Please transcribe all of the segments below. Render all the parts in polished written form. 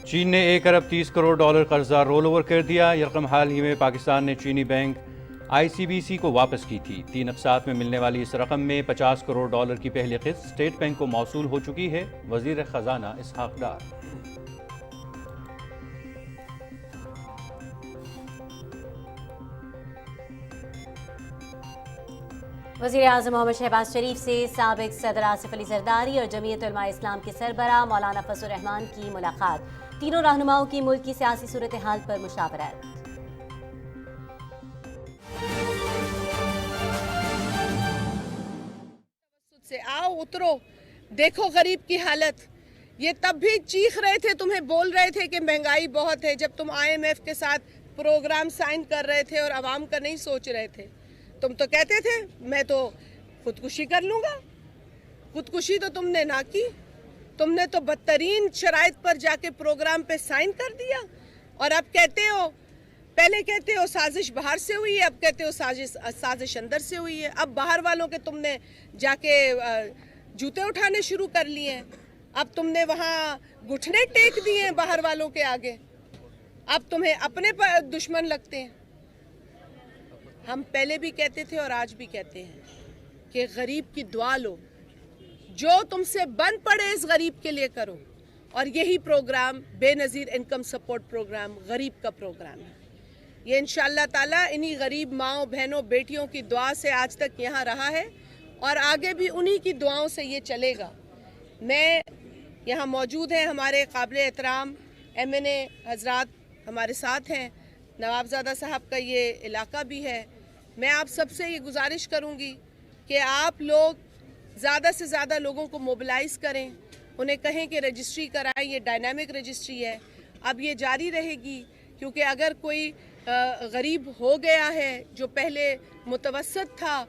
چین نے 1 ارب 30 کروڑ ڈالر قرضہ role over کر دیا۔ یہ رقم حال ہی میں پاکستان نے چینی بینک ICBC کو واپس کی تھی۔ 3 اقساط میں ملنے والی اس رقم میں 50 کروڑ ڈالر کی پہلی قسط اسٹیٹ بینک کو موصول ہو چکی ہے۔ وزیر خزانہ اسحاق ڈار۔ وزیر اعظم محمد شہباز شریف سے سابق صدر آصف علی زرداری اور جمعیت علماء اسلام کے سربراہ مولانا فضل الرحمان کی ملاقات۔ تینوں رہنماؤں کی ملک کی سیاسی صورتحال پر مشاورت۔ سے آؤ اترو، دیکھو غریب کی حالت۔ یہ تب بھی چیخ رہے تھے، تمہیں بول رہے تھے کہ مہنگائی بہت ہے، جب تم IMF کے ساتھ پروگرام سائن کر رہے تھے اور عوام کا نہیں سوچ رہے تھے۔ تم تو کہتے تھے میں تو خودکشی کر لوں گا۔ خودکشی تو تم نے نہ کی، تم نے تو بدترین شرائط پر جا کے پروگرام پہ سائن کر دیا، اور اب کہتے ہو، پہلے کہتے ہو سازش باہر سے ہوئی ہے، اب کہتے ہو سازش اندر سے ہوئی ہے۔ اب باہر والوں کے تم نے جا کے جوتے اٹھانے شروع کر لیے ہیں، اب تم نے وہاں گھٹنے ٹیک دیے ہیں باہر والوں کے آگے، اب تمہیں اپنے دشمن لگتے ہیں۔ ہم پہلے بھی کہتے تھے اور آج بھی کہتے ہیں کہ غریب کی دعا لو، جو تم سے بن پڑے اس غریب کے لیے کرو، اور یہی پروگرام بے نظیر انکم سپورٹ پروگرام غریب کا پروگرام ہے۔ یہ انشاءاللہ تعالیٰ انہی غریب ماؤں بہنوں بیٹیوں کی دعا سے آج تک یہاں رہا ہے، اور آگے بھی انہی کی دعاؤں سے یہ چلے گا۔ میں یہاں موجود ہیں ہمارے قابل احترام MNA حضرات ہمارے ساتھ ہیں، نوابزادہ صاحب کا یہ علاقہ بھی ہے۔ میں آپ سب سے یہ گزارش کروں گی کہ آپ لوگ زیادہ سے زیادہ لوگوں کو موبلائز کریں، انہیں کہیں کہ رجسٹری کرائیں۔ یہ ڈائنامک رجسٹری ہے، اب یہ جاری رہے گی، کیونکہ اگر کوئی غریب ہو گیا ہے جو پہلے متوسط تھا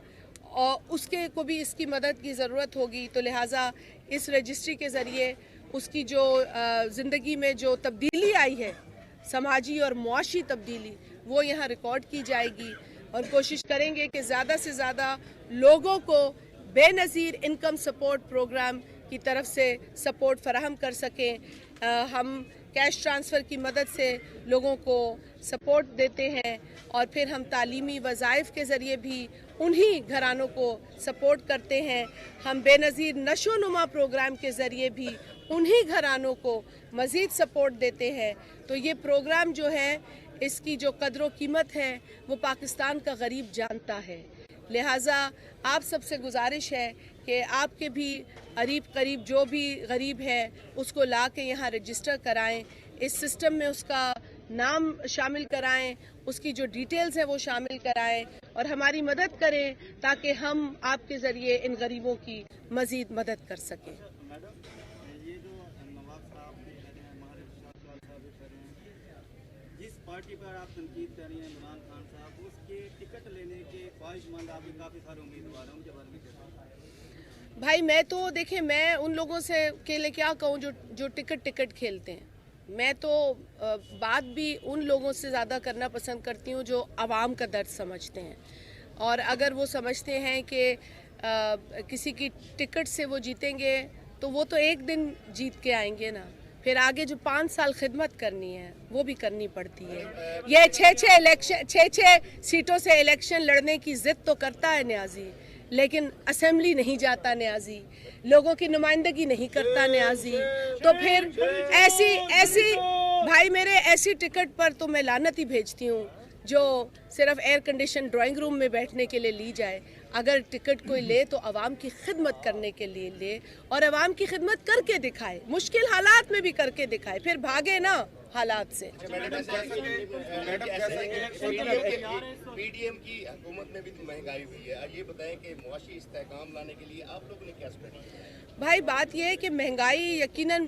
اور اس کے کو بھی اس کی مدد کی ضرورت ہوگی، تو لہٰذا اس رجسٹری کے ذریعے اس کی جو زندگی میں جو تبدیلی آئی ہے، سماجی اور معاشی تبدیلی، وہ یہاں ریکارڈ کی جائے گی، اور کوشش کریں گے کہ زیادہ سے زیادہ لوگوں کو بے نظیر انکم سپورٹ پروگرام کی طرف سے سپورٹ فراہم کر سکیں۔ ہم کیش ٹرانسفر کی مدد سے لوگوں کو سپورٹ دیتے ہیں، اور پھر ہم تعلیمی وظائف کے ذریعے بھی انہی گھرانوں کو سپورٹ کرتے ہیں۔ ہم بے نظیر نشو و نما پروگرام کے ذریعے بھی انہی گھرانوں کو مزید سپورٹ دیتے ہیں۔ تو یہ پروگرام جو ہے، اس کی جو قدر و قیمت ہے وہ پاکستان کا غریب جانتا ہے۔ لہٰذا آپ سب سے گزارش ہے کہ آپ کے بھی قریب جو بھی غریب ہے اس کو لا کے یہاں رجسٹر کرائیں، اس سسٹم میں اس کا نام شامل کرائیں، اس کی جو ڈیٹیلز ہیں وہ شامل کرائیں، اور ہماری مدد کریں تاکہ ہم آپ کے ذریعے ان غریبوں کی مزید مدد کر سکیں۔ جس پارٹی پر آپ تنقید کر رہی ہیں عمران خان صاحب، اس کے ٹکٹ لینے کے خواہش مند آپ کے کافی سارے امیدوار ہیں، ان کے بارے میں بھائی میں تو دیکھیں، میں ان لوگوں سے کے لیے کیا کہوں جو ٹکٹ کھیلتے ہیں۔ میں تو بات بھی ان لوگوں سے زیادہ کرنا پسند کرتی ہوں جو عوام کا درد سمجھتے ہیں، اور اگر وہ سمجھتے ہیں کہ کسی کی ٹکٹ سے وہ جیتیں گے تو وہ تو ایک دن جیت کے آئیں گے نا، پھر آگے جو 5 سال خدمت کرنی ہے وہ بھی کرنی پڑتی ہے۔ یہ 6 سیٹوں سے الیکشن لڑنے کی ضد تو کرتا ہے نیازی، لیکن اسمبلی نہیں جاتا نیازی، لوگوں کی نمائندگی نہیں کرتا نیازی، تو پھر ایسی بھائی میرے ایسی ٹکٹ پر تو میں لعنت ہی بھیجتی ہوں جو صرف ایئر کنڈیشن ڈرائنگ روم میں بیٹھنے کے لیے لی جائے۔ اگر ٹکٹ کوئی لے تو عوام کی خدمت کرنے کے لیے لے، اور عوام کی خدمت کر کے دکھائے، مشکل حالات میں بھی کر کے دکھائے، پھر بھاگے نا حالات سے۔ PDM کی حکومت میں بھی تو مہنگائی ہوئی ہے، یہ بتائیں کہ معاشی استحکام لانے کے لیے آپ لوگوں نے کیا اسٹریٹجی ہے؟ بھائی بات یہ ہے کہ مہنگائی یقیناً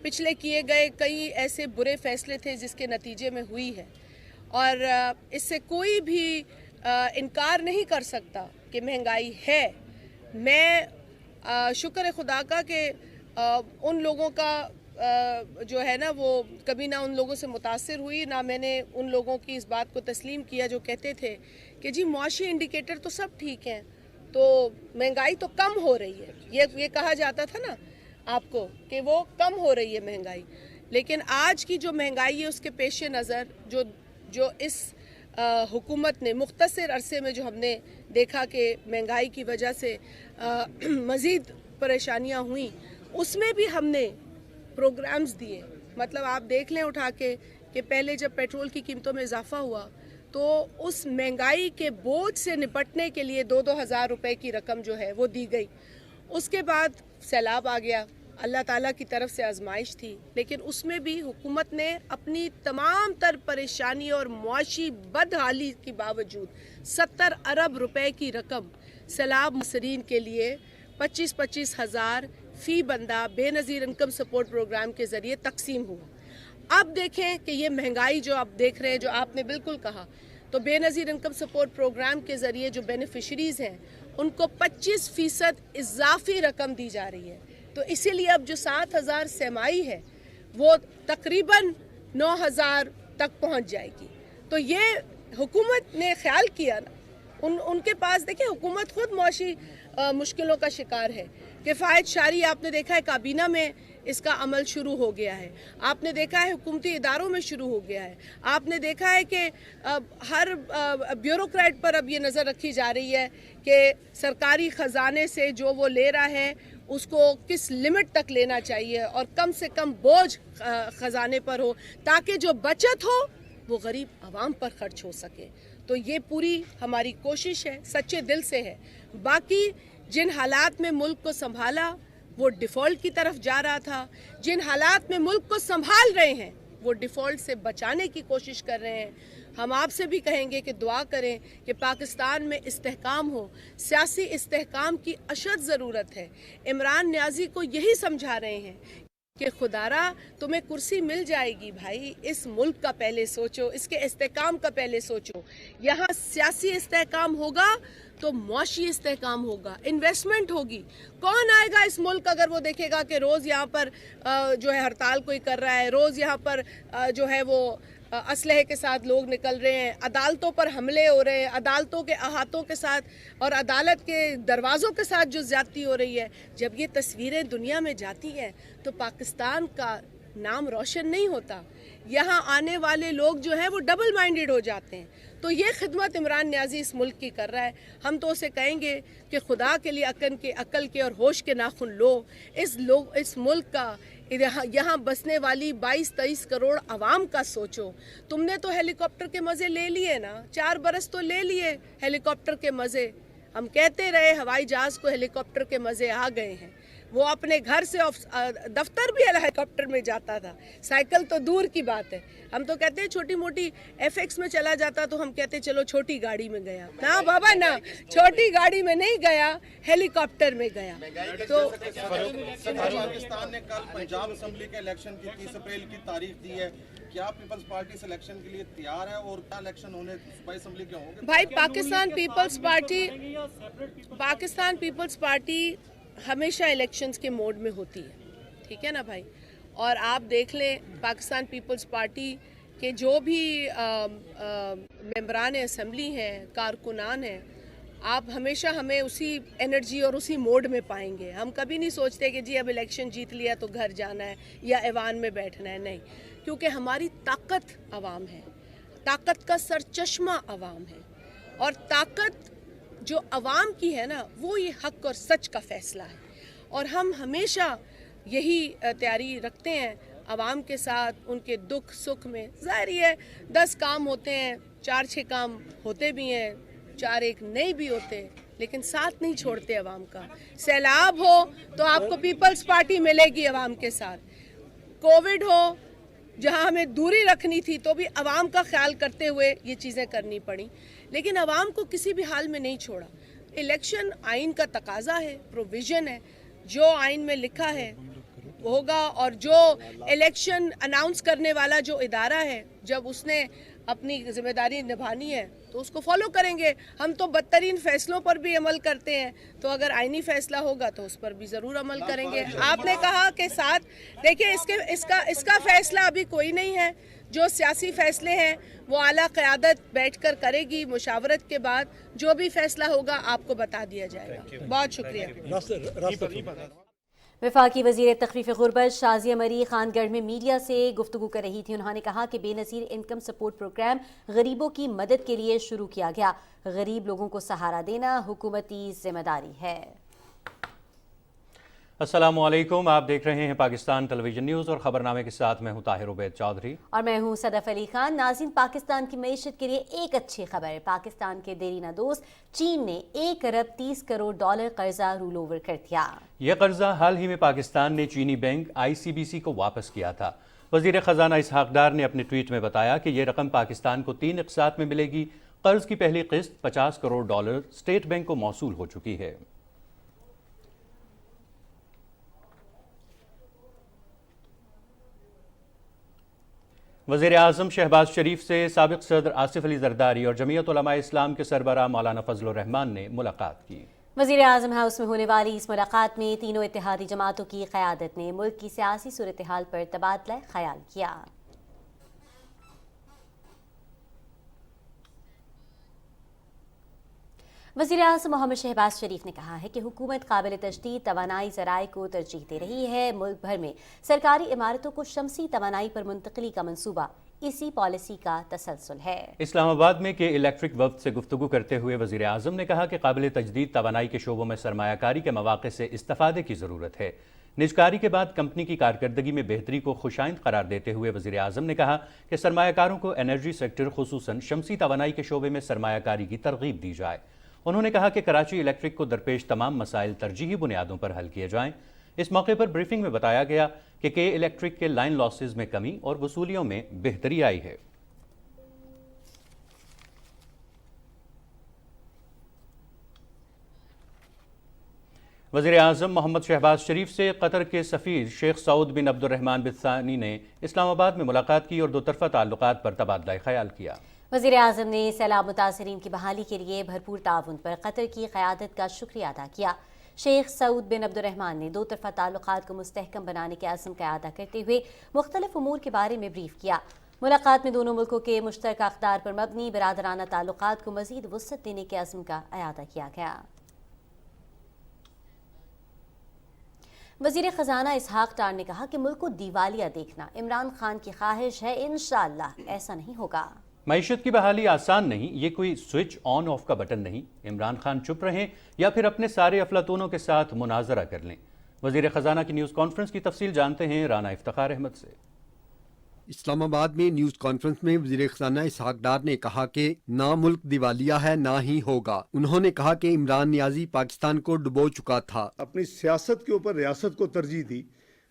پچھلے کیے گئے کئی ایسے برے فیصلے تھے جس کے نتیجے میں ہوئی ہے، اور اس سے کوئی بھی انکار نہیں کر سکتا کہ مہنگائی ہے۔ میں شکر خدا کا کہ ان لوگوں کا جو ہے نا وہ کبھی نہ ان لوگوں سے متاثر ہوئی، نہ میں نے ان لوگوں کی اس بات کو تسلیم کیا جو کہتے تھے کہ جی معاشی انڈیکیٹر تو سب ٹھیک ہیں، تو مہنگائی تو کم ہو رہی ہے۔ یہ کہا جاتا تھا نا آپ کو کہ وہ کم ہو رہی ہے مہنگائی۔ लेकिन आज की जो महंगाई है उसके पेश नज़र जो इस हुकूमत ने मुख्तसर अरसे में जो हमने देखा कि महंगाई की वजह से मज़ीद परेशानियां हुई, उसमें भी हमने प्रोग्राम्स दिए। मतलब आप देख लें उठा के कि पहले जब पेट्रोल की कीमतों में इजाफा हुआ तो उस महंगाई के बोझ से निपटने के लिए 2-2 हज़ार रुपए की रकम जो है वो दी गई। उसके बाद सैलाब आ गया, अल्लाह ताला की तरफ से आजमाइश थी, लेकिन उसमें भी हुकूमत ने अपनी तमाम तर परेशानी और मुआशी बदहाली के बावजूद 70 अरब रुपए की रकम सैलाब मुसरीन के लिए 25-25 हज़ार फ़ी बंदा बेनज़ीर इनकम सपोर्ट प्रोग्राम के ज़रिए तकसीम हुआ। अब देखें कि ये महंगाई जो आप देख रहे हैं, जो आपने बिल्कुल कहा, तो बेनज़ीर इनकम सपोर्ट प्रोग्राम के ज़रिए जो बेनिफिशरीज़ हैं उनको 25% इजाफी रकम दी जा रही है। तो इसीलिए अब जो 7,000 सेमाई है वो तकरीबन 9,000 तक पहुंच जाएगी। तो ये हुकूमत ने ख्याल किया ना, उनके पास देखिए हुकूमत खुद मुआशी मुश्किलों का शिकार है। किफ़ायत शारी आपने देखा है काबीना में इसका अमल शुरू हो गया है, आपने देखा है हुकूमती इदारों में शुरू हो गया है, आपने देखा है कि हर ब्यूरोक्रेट पर अब ये नज़र रखी जा रही है कि सरकारी ख़जाने से जो वो ले रहा है उसको किस लिमिट तक लेना चाहिए और कम से कम बोझ ख़जाने पर हो ताकि जो बचत हो वो गरीब आवाम पर खर्च हो सके। तो ये पूरी हमारी कोशिश है, सच्चे दिल से है। बाकी जिन हालात में मुल्क को संभाला वो डिफ़ॉल्ट की तरफ जा रहा था, जिन हालात में मुल्क को संभाल रहे हैं वो डिफ़ॉल्ट से बचाने की कोशिश कर रहे हैं। हम आपसे भी कहेंगे कि दुआ करें कि पाकिस्तान में इस्तेहकाम हो, सियासी इस्तेहकाम की अशद ज़रूरत है। इमरान न्याजी को यही समझा रहे हैं कि खुदारा तुम्हें कुर्सी मिल जाएगी भाई, इस मुल्क का पहले सोचो, इसके इस्तेहकाम का पहले सोचो। यहाँ सियासी इस्तेहकाम होगा तो मुआशी इस्तेहकाम होगा, इन्वेस्टमेंट होगी। कौन आएगा इस मुल्क अगर वो देखेगा कि रोज़ यहाँ पर जो है हड़ताल कोई कर रहा है, रोज़ यहाँ पर जो है वो असलहे के साथ लोग निकल रहे हैं, अदालतों पर हमले हो रहे हैं, अदालतों के अहातों के साथ और अदालत के दरवाज़ों के साथ जो ज़्यादती हो रही है। जब ये तस्वीरें दुनिया में जाती हैं तो पाकिस्तान का नाम रोशन नहीं होता। यहाँ आने वाले लोग जो हैं वो डबल माइंडेड हो जाते हैं। तो ये खिदमत इमरान न्याजी इस मुल्क की कर रहा है। हम तो उसे कहेंगे कि खुदा के लिए अक्ल के और होश के नाखुन लो। इस मुल्क का यहाँ बसने वाली 22-23 करोड़ आवाम का सोचो। तुमने तो हेलीकॉप्टर के मज़े ले लिए ना, 4 बरस तो ले लिए हेलीकॉप्टर के मज़े। हम कहते रहे हवाई जहाज़ को हेलीकॉप्टर के मज़े आ गए हैं। वो अपने घर से दफ्तर भी हेलीकॉप्टर में जाता था, साइकिल तो दूर की बात है। हम तो कहते हैं छोटी मोटी FX में चला जाता तो हम कहते चलो छोटी गाड़ी में गया। ना बाबा ना, छोटी गाड़ी में नहीं गया, हेलीकॉप्टर में गया। तो पाकिस्तान ने कल पंजाब असेंबली के इलेक्शन की 30 अप्रैल की तारीख दी है। क्या पीपल्स पार्टी इस इलेक्शन के लिए तैयार है और क्या इलेक्शन होने सूबाई असेंबली के होंगे? भाई पाकिस्तान पीपल्स पार्टी हमेशा इलेक्शंस के मोड में होती है, ठीक है ना भाई। और आप देख लें पाकिस्तान पीपल्स पार्टी के जो भी मेंबरान असेंबली हैं, कारकुनान हैं, आप हमेशा हमें उसी एनर्जी और उसी मोड में पाएंगे। हम कभी नहीं सोचते कि जी अब इलेक्शन जीत लिया तो घर जाना है या ऐवान में बैठना है, नहीं। क्योंकि हमारी ताकत अवाम है, ताकत का सरचश्मा अवाम है। और ताकत जो अवाम की है ना, वो ये हक और सच का फैसला है। और हम हमेशा यही तैयारी रखते हैं अवाम के साथ, उनके दुख सुख में। ज़ाहिर है 10 काम होते हैं, 4-6 काम होते भी हैं, 4-1 नहीं भी होते, लेकिन साथ नहीं छोड़ते अवाम का। सैलाब हो तो आपको पीपल्स पार्टी मिलेगी अवाम के साथ। कोविड हो जहां हमें दूरी रखनी थी तो भी अवाम का ख्याल करते हुए ये चीज़ें करनी पड़ी, लेकिन अवाम को किसी भी हाल में नहीं छोड़ा। इलेक्शन आइन का तकाजा है, प्रोविज़न है, जो आइन में लिखा है होगा। और जो इलेक्शन अनाउंस करने वाला जो इदारा है, जब उसने अपनी जिम्मेदारी निभानी है तो उसको फॉलो करेंगे। हम तो बदतरीन फैसलों पर भी अमल करते हैं, तो अगर आइनी फैसला होगा तो उस पर भी ज़रूर अमल करेंगे। आपने कहा कि साथ देखिए इसका फैसला अभी कोई नहीं है। जो सियासी फैसले हैं वो आला क़यादत बैठकर करेगी, मुशावरत के बाद जो भी फैसला होगा आपको बता दिया जाएगा। बहुत शुक्रिया। वफाकी वज़ीर तख़फ़ीफ़ गुरबत शाज़िया मरी खानगढ़ में मीडिया से गुफ्तगू कर रही थी। उन्होंने कहा कि बेनज़ीर इनकम सपोर्ट प्रोग्राम गरीबों की मदद के लिए शुरू किया गया। गरीब लोगों को सहारा देना हुकूमती जिम्मेदारी है। अस्सलामु अलैकुम, आप देख रहे हैं पाकिस्तान टेलीविजन न्यूज़ और ख़बरनामे के साथ मैं हूं ताहिर उबैद चौधरी और मैं हूं सदफ अली खान। नाज़रीन, पाकिस्तान की मईशत के लिए एक अच्छी खबर। पाकिस्तान के देरीना दोस्त चीन ने 1 अरब 30 करोड़ डॉलर कर्जा रूल ओवर कर दिया। यह कर्जा हाल ही में पाकिस्तान ने चीनी बैंक ICBC को वापस किया था। वज़ीर ख़जाना इसहाक डार ने अपने ट्वीट में बताया कि यह रकम पाकिस्तान को 3 अक़सात में मिलेगी। कर्ज की पहली किस्त 50 करोड़ डॉलर स्टेट बैंक को मौसूल हो चुकी है। वज़ीर आज़म शहबाज शरीफ से साबिक़ सदर आसिफ अली ज़रदारी और जमीयत उलमा इस्लाम के सरबराह मौलाना फजलुर रहमान ने मुलाकात की। वज़ीर आज़म हाउस में होने वाली इस मुलाकात में तीनों इत्तेहादी जमातों की क़यादत ने मुल्क की सियासी सूरत हाल पर तबादला ख़याल किया। वज़ीर आज़म मोहम्मद शहबाज शरीफ ने कहा है कि हुकूमत काबिल तजदीद तवानाई ज़राए को तरजीह दे रही है। मुल्क भर में सरकारी इमारतों को शमसी तवानाई पर मुंतकली का मंसूबा इसी पॉलिसी का तसलसल है। इस्लामाबाद में के इलेक्ट्रिक वफ्द से गुफ्तगू करते हुए वज़ीर आज़म ने कहा कि काबिल तजदीद तवानाई के शोबों में सरमायाकारी के मौक़े से इस्तिफ़ादे की ज़रूरत है। निजकारी के बाद कंपनी की कारकर्दगी में बेहतरी को खुशाइंद करार देते हुए वज़ीर आज़म ने कहा कि सरमायाकारों को एनर्जी सेक्टर खुसूसन शमसी तवानाई के शोबे में सरमायाकारी की तरगीब दी जाए। उन्होंने कहा कि कराची इलेक्ट्रिक को दरपेश तमाम मसाइल तरजीही बुनियादों पर हल किए जाएं। इस मौके पर ब्रीफिंग में बताया गया कि के इलेक्ट्रिक के लाइन लॉसेज में कमी और वसूलियों में बेहतरी आई है। वज़ीर आज़म मोहम्मद शहबाज शरीफ से कतर के सफ़ीर शेख सऊद बिन अब्दुर्रहमान बिन सानी ने इस्लामाबाद में मुलाकात की और दो तरफ़ा ताल्लुकात पर तबादला ख़याल किया। वज़ीर आज़म ने सैलाब मुतासरीन की बहाली के लिए भरपूर ताउन पर कतर की क़यादत का शुक्रिया अदा किया। शेख सऊद बिन अब्दुर्रहमान ने दो तरफ़ा ताल्लुकात को मुस्तहकम बनाने के अज़्म का अदा करते हुए मुख्तलिफ उमूर के बारे में ब्रीफ किया। मुलाकात में दोनों मुल्कों के मुश्तरका अक़दार पर मबनी बरादराना ताल्लुकात को मज़ीद वुसअत देने के अज़्म का अदा किया गया। वज़ीर ख़जाना इसहाक डार ने कहा कि मुल्क को दिवालिया देखना इमरान खान की ख्वाहिश है। इंशाअल्लाह ऐसा नहीं होगा। मईशत की बहाली आसान नहीं, ये कोई स्विच ऑन ऑफ का बटन नहीं। इमरान खान चुप रहें या फिर अपने सारे अफलातूनों के साथ मुनाजरा कर लें। वज़ीर ख़जाना की न्यूज़ कॉन्फ्रेंस की तफसील जानते हैं राना इफ्तिखार अहमद से। इस्लामाबाद में न्यूज़ कॉन्फ्रेंस में वज़ीर ख़ज़ाना इसहाक डार ने कहा कि ना मुल्क दिवालिया है ना ही होगा। उन्होंने कहा कि इमरान नियाज़ी पाकिस्तान को डुबो चुका था। अपनी सियासत के ऊपर रियासत को तरजीह दी।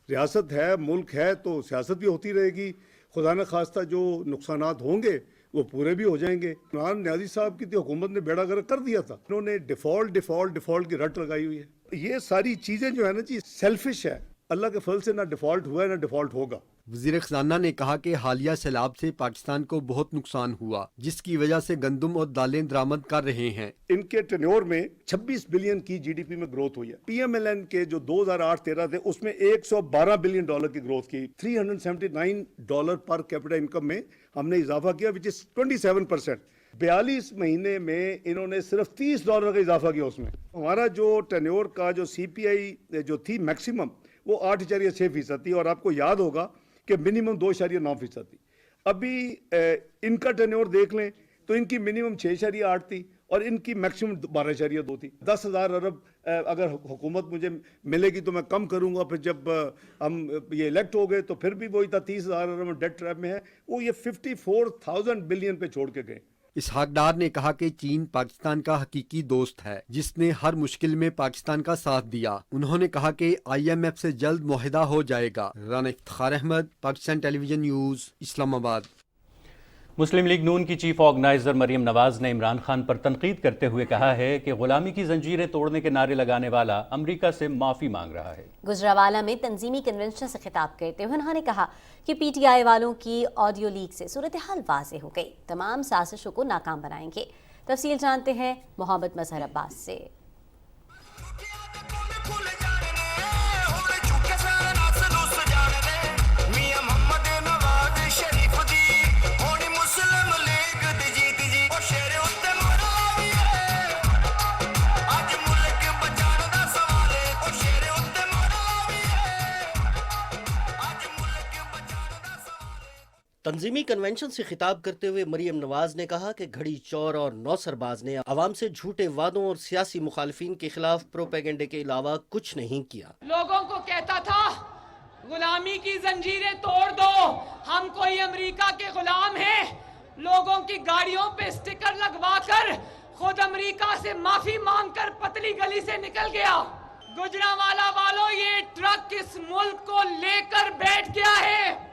रियासत है, मुल्क है तो सियासत भी होती रहेगी। खुदा न खास्ता जो नुकसानात होंगे वो पूरे भी हो जाएंगे। इमरान नियाज़ी साहब की तो हुकूमत ने बेड़ा गर्क कर दिया था। उन्होंने डिफ़ॉल्ट की रट लगाई हुई है। ये सारी चीज़ें जो है ना जी सेल्फिश है। अल्लाह के फल से ना डिफ़ॉल्ट हुआ है ना डिफ़ॉल्ट होगा। वज़ीर ख़ज़ाना ने कहा कि हालिया सैलाब से पाकिस्तान को बहुत नुकसान हुआ, जिसकी वजह से गंदम और दालें दरामद कर रहे हैं। इनके टेन्योर में 26 बिलियन की GDP में ग्रोथ हुई है। PMLN के जो 2008-13 थे उसमें 112 बिलियन डॉलर की ग्रोथ की। $379 पर कैपिटा इनकम में हमने इजाफा किया, विच इज 27%। 42 महीने में इन्होंने सिर्फ $30 का इजाफा किया। उसमें हमारा जो टेन्योर का जो CPI जो थी मैक्सिमम वो 8.6% थी, और आपको याद होगा कि मिनिमम 2.9% थी। अभी इनका टेन्योर देख लें तो इनकी मिनिमम 6.8 थी और इनकी मैक्सिमम 12.2 थी। 10,000 अरब अगर हुकूमत मुझे मिलेगी तो मैं कम करूंगा। फिर जब हम ये इलेक्ट हो गए तो फिर भी वही था, 30,000 अरब डेट ट्रैप में है। वो ये 54,000 बिलियन पे छोड़ के गए। इसहाक डार ने कहा कि चीन पाकिस्तान का हकीकी दोस्त है, जिसने हर मुश्किल में पाकिस्तान का साथ दिया। उन्होंने कहा कि IMF से जल्द मुआहिदा हो जाएगा। Rana Iftikhar Ahmad, Pakistan television news, Islamabad. मुस्लिम लीग नून की चीफ ऑर्गेनाइजर मरीम नवाज ने इमरान खान पर तनकीद करते हुए कहा है कि गुलामी की जंजीरें तोड़ने के नारे लगाने वाला अमरीका से माफ़ी मांग रहा है। गुजरावाला में तंजीमी कन्वेंशन से खिताब करते हुए उन्होंने कहा कि PTI वालों की ऑडियो लीक से सूरत हाल वाज़ेह हो गई, तमाम साजिशों को नाकाम बनाएंगे। तफसील जानते हैं मोहम्मद मजहर अब्बास से। तंजीमी कन्वेंशन से खिताब करते हुए मरियम नवाज ने कहा कि घड़ी चौर और नौसरबाज ने आवाम से झूठे वादों और सियासी मुखालिफिन के खिलाफ प्रोपेगेंडे के अलावा कुछ नहीं किया। लोगों को कहता था गुलामी की जंजीरें तोड़ दो, हम कोई अमेरिका के गुलाम हैं। लोगों की गाड़ियों पे स्टिकर लगवाकर खुद अमेरिका से माफी मांगकर पतली गली से निकल गया। गुजरांवाला वालों, ये ट्रक इस मुल्क को लेकर बैठ गया है।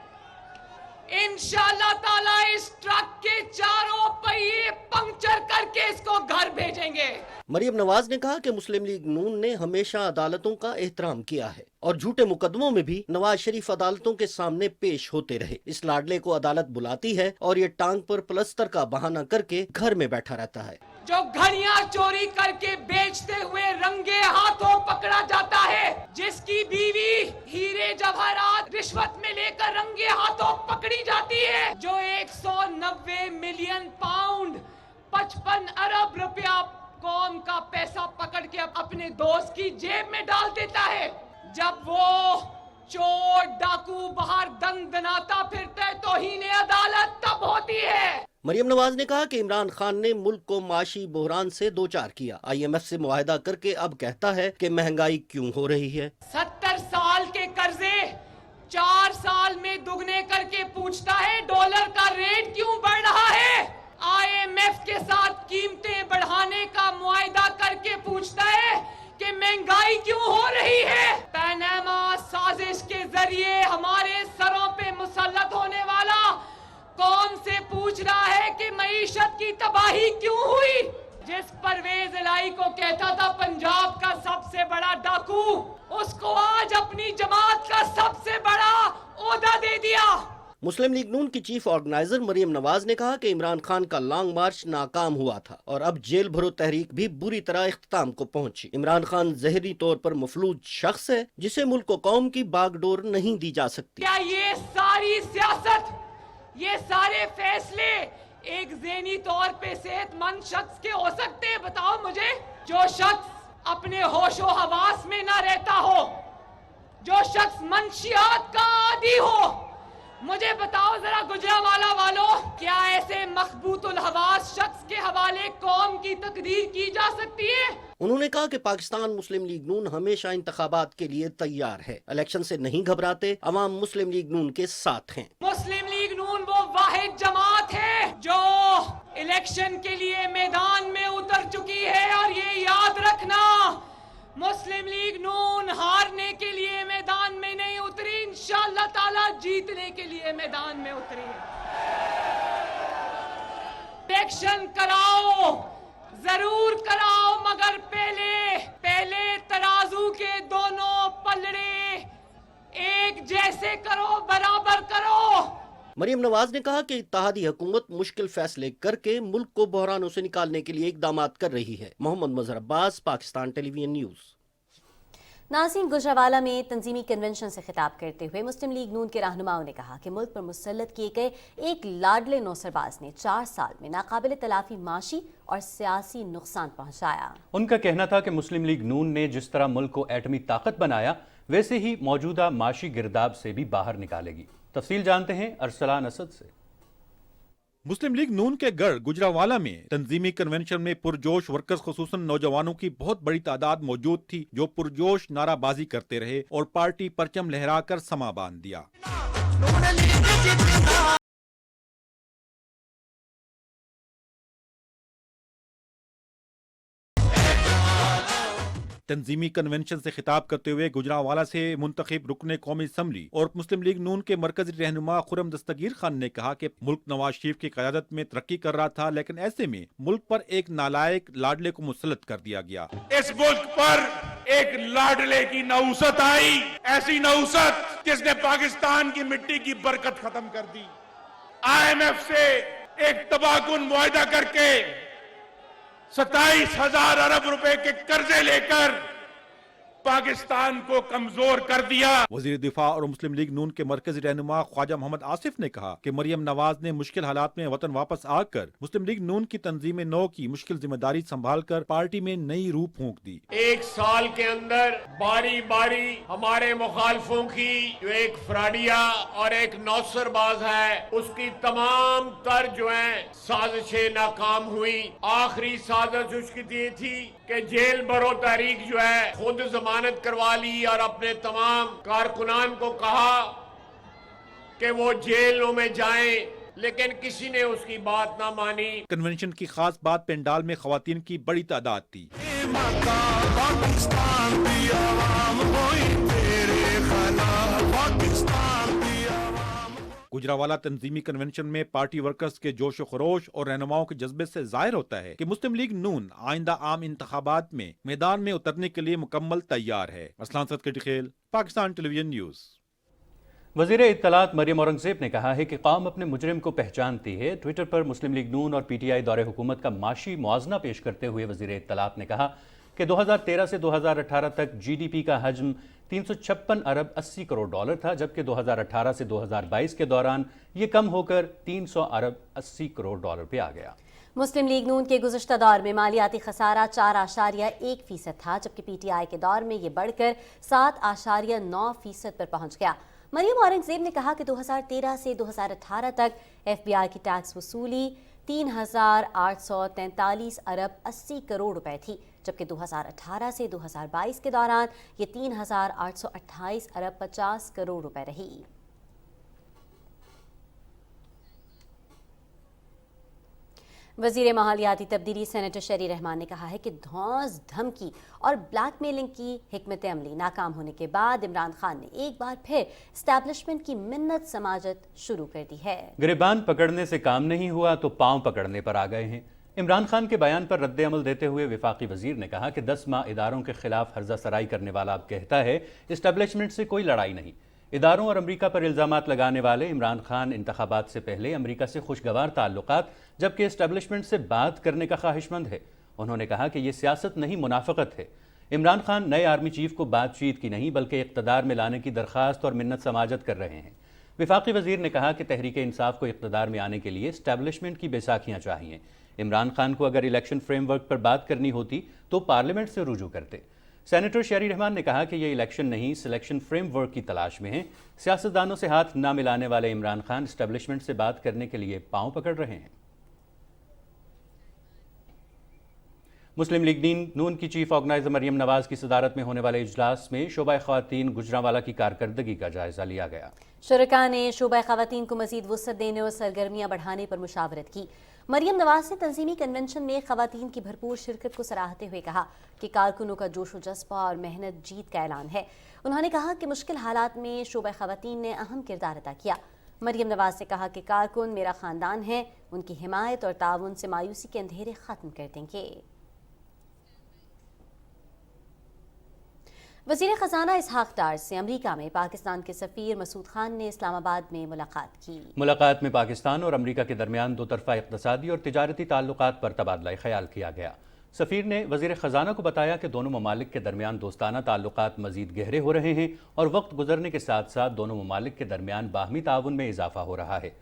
इंशाअल्लाह ताला इस ट्रक के चारों पहिए पंक्चर करके इसको घर भेजेंगे। मरियम नवाज ने कहा कि मुस्लिम लीग नून ने हमेशा अदालतों का एहतराम किया है और झूठे मुकदमों में भी नवाज शरीफ अदालतों के सामने पेश होते रहे। इस लाडले को अदालत बुलाती है और ये टांग पर प्लस्तर का बहाना करके घर में बैठा रहता है। जो घड़ियां चोरी करके बेचते हुए रंगे हाथों पकड़ा जाता है, जिसकी बीवी हीरे जवाहरात रिश्वत में लेकर रंगे हाथों पकड़ी जाती है, जो 190 मिलियन पाउंड 55 अरब रुपया कौम का पैसा पकड़ के अपने दोस्त की जेब में डाल देता है, जब वो चोर डाकू बाहर दंदनाता फिरता है तो ही ने अदालत तब होती है। मरियम नवाज ने कहा कि इमरान खान ने मुल्क को माशी बहरान से दो चार किया। IMF से मुआहदा करके अब कहता है कि महंगाई क्यों हो रही है। 70 साल के कर्जे 4 साल में दुगने करके पूछता है डॉलर का रेट क्यों बढ़ रहा है। IMF के साथ कीमतें बढ़ाने का मुआहदा करके पूछता है कि महंगाई क्यों हो रही है। पनामा साजिश के जरिए हमारे सरों पे मुसल्लत होने वाला कौम से पूछ रहा है कि मईशत की तबाही क्यों हुई। जिस परवेज इलाही को कहता था पंजाब का सबसे बड़ा डाकू, उसको आज अपनी जमात का सबसे बड़ा ओहदा दे दिया। मुस्लिम लीग नून की चीफ ऑर्गेनाइजर मरियम नवाज ने कहा कि इमरान खान का लॉन्ग मार्च नाकाम हुआ था और अब जेल भरो तहरीक भी बुरी तरह इख्तिताम को पहुंची। इमरान खान ज़हरी तौर पर मफलूज शख्स है जिसे मुल्क को कौम की बागडोर नहीं दी जा सकती। क्या ये सारी सियासत, ये सारे फैसले एक ज़हनी तौर पे सेहतमंद शख्स के हो सकते हैं? बताओ मुझे। जो शख्स अपने होशो हवास में ना रहता हो, जो शख्स मंशियात का आदी हो, मुझे बताओ जरा गुजरांवाला वालों, क्या ऐसे मखबूतुल हवास शख्स के हवाले कौम की तकदीर की जा सकती है? उन्होंने कहा कि पाकिस्तान मुस्लिम लीग नून हमेशा इंतखाबात के लिए तैयार है, इलेक्शन से नहीं घबराते, अवाम मुस्लिम लीग नून के साथ हैं। मुस्लिम लीग नून वो वाहिद जमात है जो इलेक्शन के लिए मैदान में उतर चुकी है, और ये याद रखना, मुस्लिम लीग नून हारने के लिए मैदान में नहीं उतरी, इंशाअल्लाह ताला जीतने के लिए मैदान में उतरी है। इलेक्शन कराओ, जरूर कराओ, मगर पहले तराजू के दोनों पलड़े एक जैसे करो, बराबर करो। मरियम नवाज ने कहा कि इत्तेहादी हुकूमत मुश्किल फैसले करके मुल्क को बहरानों से निकालने के लिए इकदामात कर रही है। मोहम्मद मजहर अब्बास, पाकिस्तान टेलीविजन न्यूज़। नाज़रीन, गुजरांवाला में तंजीमी कन्वेंशन से खिताब करते हुए मुस्लिम लीग नून के रहनुमाओं ने कहा कि मुल्क पर मुसल्लत किए गए एक लाडले नौसरबाज ने 4 साल में नाकाबिल तलाफी माशी और सियासी नुकसान पहुंचाया। उनका कहना था कि मुस्लिम लीग नून ने जिस तरह मुल्क को एटमी ताकत बनाया, वैसे ही मौजूदा माशी गिरदाब से भी बाहर निकालेगी। तफसील जानते हैं अरसलान असद से। मुस्लिम लीग नून के गढ़ गुजरांवाला में तंजीमी कन्वेंशन में पुरजोश वर्कर्स खुसूसन नौजवानों की बहुत बड़ी तादाद मौजूद थी, जो पुरजोश नाराबाजी करते रहे और पार्टी परचम लहराकर समा बांध दिया। तंजीमी कन्वेंशन से खिताब करते हुए गुजरांवाला से मुंतखब रुकने कौमी असम्बली और मुस्लिम लीग नून के मरकजी रहनुमा खुर्रम दस्तगीर खान ने कहा कि मुल्क नवाज शरीफ की क़यादत में तरक्की कर रहा था, लेकिन ऐसे में मुल्क पर एक नालायक लाडले को मुसल्लत कर दिया गया। इस मुल्क पर एक लाडले की नौसत आई, ऐसी नौसत जिसने पाकिस्तान की मिट्टी की बरकत खत्म कर दी। IMF से एक तबाहकुन मुआहदा करके 27,000 अरब रुपए के कर्जे लेकर पाकिस्तान को कमजोर कर दिया। वजीर दिफा और मुस्लिम लीग नून के मरकजी रहनुमा ख्वाजा मोहम्मद आसिफ ने कहा कि मरियम नवाज ने मुश्किल हालात में वतन वापस आकर मुस्लिम लीग नून की तंजीम नौ की मुश्किल जिम्मेदारी संभाल कर पार्टी में नई रूह फूंक दी। एक साल के अंदर बारी बारी हमारे मुखालफों की जो एक फ्राडिया और एक नौसरबाज है, उसकी तमाम तर जो है साजिशें नाकाम हुई। आखिरी साजिश उसकी थी कि जेल भरो तहरीक जो है खुद जमानत करवा ली और अपने तमाम कारकुनान को कहा कि वो जेलों में जाएं, लेकिन किसी ने उसकी बात ना मानी। कन्वेंशन की खास बात पेंडाल में खवातीन की बड़ी तादाद थी। गुजरावाला तंजीमी कन्वेंशन में पार्टी वर्कर्स के जोश खरोश और रहनुमाओं के जज्बे से जाहिर होता है कि मुस्लिम लीग नून आइंदा आम इंतखाबात में मैदान में उतरने के लिए मुकम्मल तैयार है। अरसलान सदकटी खेल, पाकिस्तान टेलीविजन न्यूज़। वज़ीर इत्तलात मरियम औरंगज़ेब ने कहा है कि कौम अपने मुजरिम को पहचानती है। ट्विटर पर मुस्लिम लीग नून और PTI दौरे हुकूमत का माशी मुआवजना पेश करते हुए वज़ीर इत्तलात ने कहा कि 2013 से 2018 तक GDP का हजम 356 अरब 80 करोड़ डॉलर था, जबकि 2018 से 2022 के दौरान ये कम होकर 300 अरब 80 करोड़ डॉलर पे आ गया। मुस्लिम लीग नून के गुज़श्ता दौर में मालियाती खसारा 4.1% था, जबकि PTI के दौर में ये बढ़कर 7.9% पर पहुंच गया। मरियम औरंगज़ेब ने कहा कि 2013 से 2018 तक FBI की टैक्स वसूली 3,843 अरब 80 करोड़ रुपए थी, जबकि 2018 से 2022 के दौरान ये 3,828 अरब 50 करोड़ रुपए रही। वज़ीर माहौलियाती तब्दीली सेनेटर शरी रहमान ने कहा है कि धौंस धमकी और ब्लैकमेलिंग की हिकमत अमली नाकाम होने के बाद इमरान खान ने एक बार फिर एस्टैब्लिशमेंट की मिन्नत समाजत शुरू कर दी है। गिरबान पकड़ने से काम नहीं हुआ तो पांव पकड़ने पर आ गए हैं। इमरान खान के बयान पर रद्द अमल देते हुए वफाकी वजीर ने कहा कि 10 माह इदारों के खिलाफ हर्जा सराई करने वाला अब कहता है एस्टैब्लिशमेंट से कोई लड़ाई नहीं। इदारों और अमरीका पर इल्ज़ामात लगाने वाले इमरान खान इंतखाबात से पहले अमरीका से खुशगवार ताल्लुकात, जबकि एस्टैब्लिशमेंट से बात करने का ख्वाहिशमंद है। उन्होंने कहा कि ये सियासत नहीं, मुनाफिकत है। इमरान खान नए आर्मी चीफ को बातचीत की नहीं बल्कि इक़्तिदार में लाने की दरख्वास्त और मिन्नत समाजत कर रहे हैं। वफाकी वजीर ने कहा कि तहरीक इंसाफ को इक़्तिदार में आने के लिए एस्टैब्लिशमेंट की बैसाखियाँ चाहिए। इमरान खान को अगर इलेक्शन फ्रेमवर्क पर बात करनी होती तो पार्लियामेंट से रुजू करते। सेनेटर शरी रहमान ने कहा कि ये इलेक्शन नहीं, सिलेक्शन फ्रेमवर्क की तलाश में है। सियासतदानों से हाथ ना मिलाने वाले इमरान खान एस्टैब्लिशमेंट से बात करने के लिए पांव पकड़ रहे हैं। मुस्लिम लीग नून की चीफ ऑर्गेनाइजर मरियम नवाज की सदारत में होने वाले इजलास में शोबा ख़वातीन गुजरांवाला की कारकर्दगी का जायजा लिया गया। शुरका ने शोबा ख़वातीन को मजीद वुसअत देने और सरगर्मियां बढ़ाने पर मुशावरत की। मरियम नवाज ने तंजीमी कन्वेंशन में ख़वातीन की भरपूर शिरकत को सराहते हुए कहा कि कारकुनों का जोश व जज्बा और मेहनत जीत का ऐलान है। उन्होंने कहा कि मुश्किल हालात में शोबा ख़वातीन ने अहम किरदार अदा किया। मरियम नवाज ने कहा कि कारकुन मेरा ख़ानदान है, उनकी हिमायत और ताउन से मायूसी के अंधेरे ख़त्म कर देंगे। वज़ीर ख़ज़ाना इसहाक़ डार से अमरीका में पाकिस्तान के सफ़ीर मसूद खान ने इस्लामाबाद में मुलाकात की। मुलाकात में पाकिस्तान और अमरीका के दरमियान दो तरफ़ा इक़्तिसादी और तिजारती ताल्लुकात पर तबादला ख़याल किया गया। सफ़ीर ने वज़ीर ख़ज़ाना को बताया कि दोनों ममालिक के दरमियान दोस्ताना ताल्लुकात मज़ीद गहरे हो रहे हैं और वक्त गुजरने के साथ साथ दोनों ममालिक के दरमियान बाहमी ताउन में इजाफ़ा हो रहा है।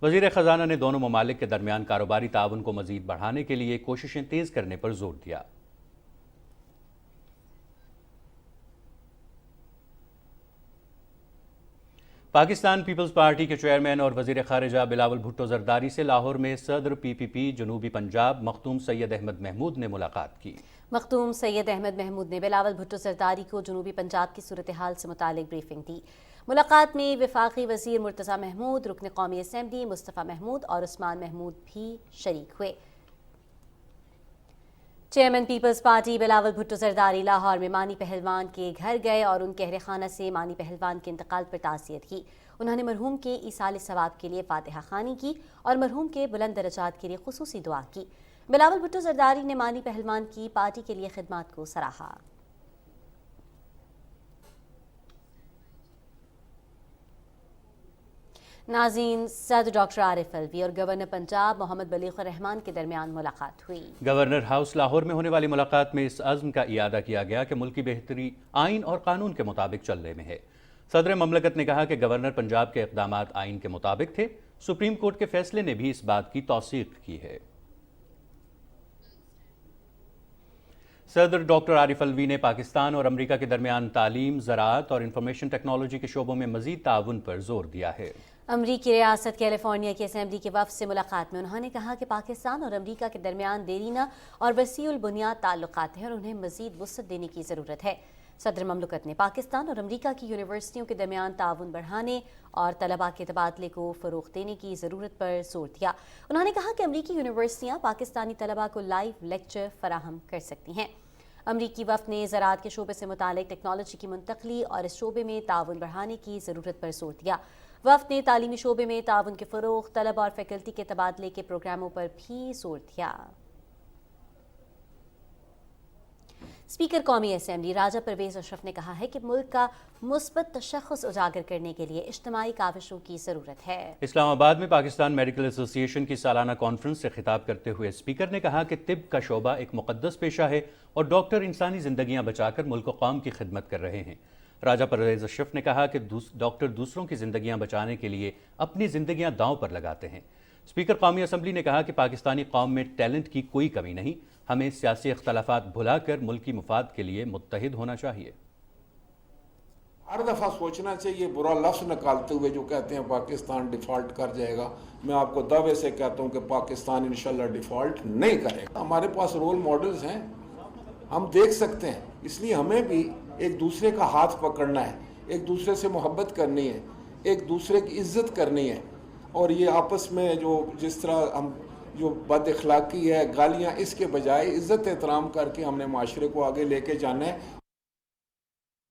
वज़ीर ख़ज़ाना ने दोनों ममालिक के दरमियान कारोबारी ताउन को मज़ीद बढ़ाने के लिए कोशिशें तेज़ करने पर जोर दिया। पाकिस्तान पीपल्स पार्टी के चेयरमैन और वज़ीर ख़ारिजा बिलावल भुट्टो ज़रदारी से लाहौर में सदर PPP जनूबी पंजाब मखदूम सैयद अहमद महमूद ने मुलाकात की। मखदूम सैयद अहमद महमूद ने बिलावल भुट्टो ज़रदारी को जनूबी पंजाब की सूरत हाल से मुतालिक ब्रीफिंग दी। मुलाकात में वफाकी वज़ीर मुर्तज़ा महमूद, रुकन कौमी असम्बली मुस्तफ़ा महमूद और उस्मान महमूद भी शरीक हुए। चेयरमैन पीपल्स पार्टी बिलावल भुट्टो ज़रदारी लाहौर में मानी पहलवान के घर गए और उनके अहल खाना से मानी पहलवान के इंतकाल पर ताज़ियत की। उन्होंने मरहूम के ईसाल सवाब के लिए फातिहा खानी की और मरहूम के बुलंद दरजात के लिए खुसूसी दुआ की। बिलावल भुट्टो ज़रदारी ने मानी पहलवान की पार्टी के लिए खिदमात को सराहा। नाज़रीन, सदर डॉक्टर आरिफ अलवी और गवर्नर पंजाब मोहम्मद बलीग रहमान के दरमियान मुलाकात हुई। गवर्नर हाउस लाहौर में होने वाली मुलाकात में इस अज़्म का इयादा किया गया कि मुल्क की बेहतरी आइन और कानून के मुताबिक चलने में है। सदर ममलकत ने कहा कि गवर्नर पंजाब के इक़दामात आइन के मुताबिक थे। सुप्रीम कोर्ट के फैसले ने भी इस बात की तौसीक की है। सदर डॉक्टर आरिफ अलवी ने पाकिस्तान और अमरीका के दरमियान तालीम, ज़राअत और इंफॉर्मेशन टेक्नोलॉजी के शोबों में मज़ीद ताउन पर जोर दिया है। अमरीकी रियासत कैलिफोर्निया की असेंबली के वफ़द से मुलाकात में उन्होंने कहा कि पाकिस्तान और अमरीका के दरमियान देरीना और वसीउल बुनियाद ताल्लुकात हैं और उन्हें मज़ीद वुसअत देने की ज़रूरत है। सदर ममलकत ने पाकिस्तान और अमरीका की यूनिवर्सिटियों के दरमियान ताउन बढ़ाने और तलबा के तबादले को फ़रोग़ देने की ज़रूरत पर जोर दिया। उन्होंने कहा कि अमरीकी यूनिवर्सिटियाँ पाकिस्तानी तलबा को लाइव लेक्चर फराहम कर सकती हैं। अमरीकी वफ़द ने ज़राअत के शोबे से मुतालिक टेक्नोलॉजी की मुंतकली और इस शोबे में ताउन बढ़ाने की ज़रूरत पर जोर दिया। वफ़द ने तालीमी शोबे में ताउन के फ़रोग़, तलबा और फैकल्टी के तबादले के प्रोग्रामों पर भी जोर दिया। स्पीकर कौमी असेंबली राजा परवेज़ अशरफ ने कहा है कि मुल्क का मुस्बत तशख़्ख़ुस उजागर करने के लिए इज्तिमाई काविशों की ज़रूरत है। इस्लामाबाद में पाकिस्तान मेडिकल एसोसिएशन की सालाना कॉन्फ्रेंस से खिताब करते हुए स्पीकर ने कहा कि तिब का शोबा एक मुक़द्दस पेशा है और डॉक्टर इंसानी ज़िंदगियाँ बचाकर मुल्क व कौम की खिदमत कर रहे हैं। राजा परवेज़ अशरफ ने कहा कि डॉक्टर दूसरों की ज़िंदगियाँ बचाने के लिए अपनी ज़िंदगियाँ दांव पर लगाते हैं। स्पीकर कौमी असम्बली ने कहा कि पाकिस्तानी कौम में टैलेंट की कोई कमी नहीं, हमें सियासी इख्तलाफात भुलाकर मुल्की मुफाद के लिए मुत्तहिद होना चाहिए। हर दफ़ा सोचना चाहिए बुरा लफ्ज़ निकालते हुए जो कहते हैं पाकिस्तान डिफ़ॉल्ट कर जाएगा। मैं आपको दावे से कहता हूँ कि पाकिस्तान इंशाल्लाह डिफ़ॉल्ट नहीं करेगा। हमारे पास रोल मॉडल्स हैं, हम देख सकते हैं, इसलिए हमें भी एक दूसरे का हाथ पकड़ना है, एक दूसरे से मोहब्बत करनी है, एक दूसरे की इज्जत करनी है और ये आपस में जो जिस तरह हम जो बद अखलाकी है, गालियाँ, इसके बजाय इज्जत एहतराम करके हमने माशरे को आगे लेके जाना है।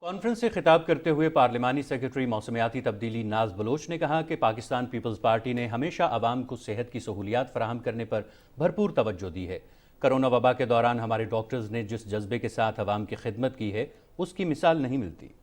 कॉन्फ्रेंस से खिताब करते हुए पार्लिमानी सेक्रेटरी मौसमियाती तब्दीली नाज बलोच ने कहा कि पाकिस्तान पीपल्स पार्टी ने हमेशा आवाम को सेहत की सहूलियात फराहम करने पर भरपूर तवज्जो दी है। कोरोना वबा के दौरान हमारे डॉक्टर्स ने जिस जज्बे के साथ आवाम की खिदमत की है उसकी मिसाल नहीं मिलती।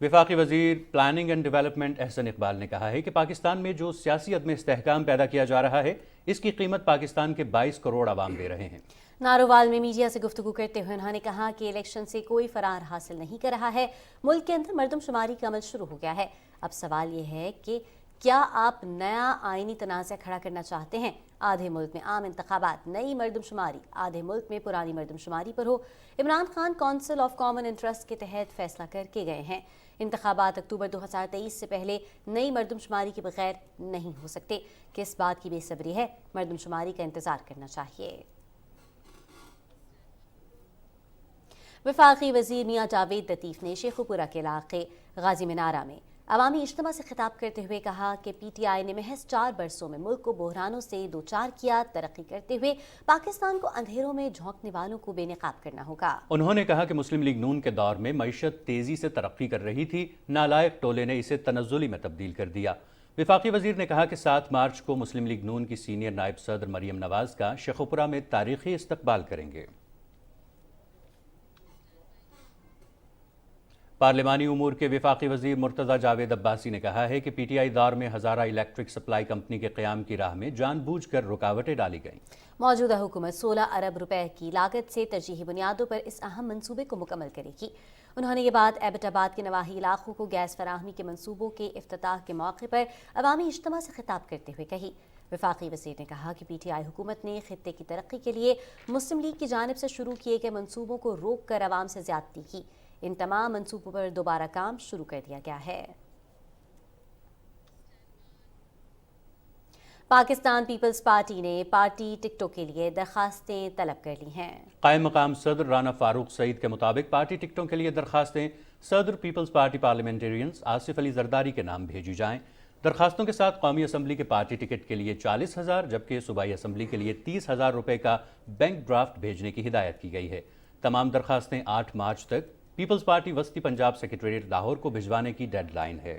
वफाकी वज़ीर planning and development Ahsan Iqbal ने कहा है कि पाकिस्तान में जो सियासी अदम इस्तेहकाम पैदा किया जा रहा है इसकी कीमत पाकिस्तान के 22 करोड़ आवाम दे रहे हैं। नारोवाल में मीडिया से गुफ्तगू करते हुए उन्होंने कहा कि इलेक्शन से कोई फरार हासिल नहीं कर रहा है। मुल्क के अंदर मरदमशुमारी का अमल शुरू हो गया है। अब सवाल ये है कि क्या आप नया आइनी तनाज़ा खड़ा करना चाहते हैं? आधे मुल्क में आम इंतखाबात, नई मरदमशुमारी, आधे मुल्क में पुरानी मरदमशुमारी पर हो। Imran Khan council of common interest के तहत फैसला करके गए हैं। इंतखाबात अक्टूबर 2023 से पहले नई मरदमशुमारी के बगैर नहीं हो सकते। किस बात की बेसब्री है? मरदमशुमारी का इंतज़ार करना चाहिए। वफाकी वज़ीर मियाँ जावेद लतीफ़ ने शेखुपुरा के इलाके गाजी मीनारा में अवामी इज्तिमा से खिताब करते हुए कहा कि PTI ने महज 4 बरसों में मुल्क को बहरानों से दो चार किया। तरक्की करते हुए पाकिस्तान को अंधेरों में झोंकने वालों को बेनकाब करना होगा। उन्होंने कहा कि मुस्लिम लीग नून के दौर में मईशत तेजी से तरक्की कर रही थी, नालायक टोले ने इसे तनज़्ज़ुली में तब्दील कर दिया। वफाकी वज़ीर ने कहा कि 7 मार्च को मुस्लिम लीग नून की सीनियर नायब सदर मरियम नवाज का शेखुपुरा में तारीखी इस्तकबाल करेंगे। पार्लिमानी उमूर के वफाकी वज़ीर मुर्तज़ा जावेद अब्बासी ने कहा है कि PTI दौर में हज़ारा इलेक्ट्रिक सप्लाई कंपनी के क़याम की राह में जानबूझकर रुकावटें डाली गईं। मौजूदा हुकूमत 16 अरब रुपए की लागत से तरजीही बुनियादों पर इस अहम मंसूबे को मुकम्मल करेगी। उन्होंने ये बात एबटाबाद के नवाही इलाकों को गैस फराहमी के मंसूबों के इफ्तिताह के मौके पर अवामी इज्तिमा से खिताब करते हुए कही। वफाकी वज़ीर ने कहा कि PTI हुकूमत ने खित्ते की तरक्की के लिए मुस्लिम लीग की जानिब से शुरू किए गए मंसूबों को रोक कर अवाम से ज़्यादती की। इन तमाम मंसूबों पर दोबारा काम शुरू कर दिया गया है। पाकिस्तान पीपल्स पार्टी ने पार्टी टिकटों के लिए दरखास्तें तलब कर ली हैं। कायम मकाम सदर राना फारूक सईद के मुताबिक पार्टी टिकटों के लिए दरखास्तें सदर पीपल्स पार्टी पार्लियामेंटेरियंस आसिफ अली जरदारी के नाम भेजी जाएं। दरखास्तों के साथ कौमी असम्बली के पार्टी टिकट के लिए 40,000 जबकि सूबाई असम्बली के लिए 30,000 रुपए का बैंक ड्राफ्ट भेजने की हिदायत की गई है। तमाम दरखास्तें 8 मार्च तक पीपल्स पार्टी वस्ती पंजाब सेक्रेटेरिएट लाहौर को भिजवाने की डेडलाइन है।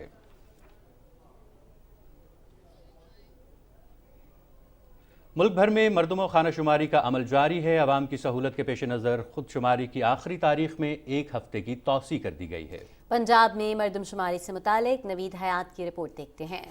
मुल्क भर में मरदम खाना शुमारी का अमल जारी है। आवाम की सहूलत के पेश नज़र खुद शुमारी की आखिरी तारीख में 1 हफ्ते की तौसी कर दी गई है। पंजाब में मरदमशुमारी से मुतालिक नवीद हयात की रिपोर्ट देखते हैं।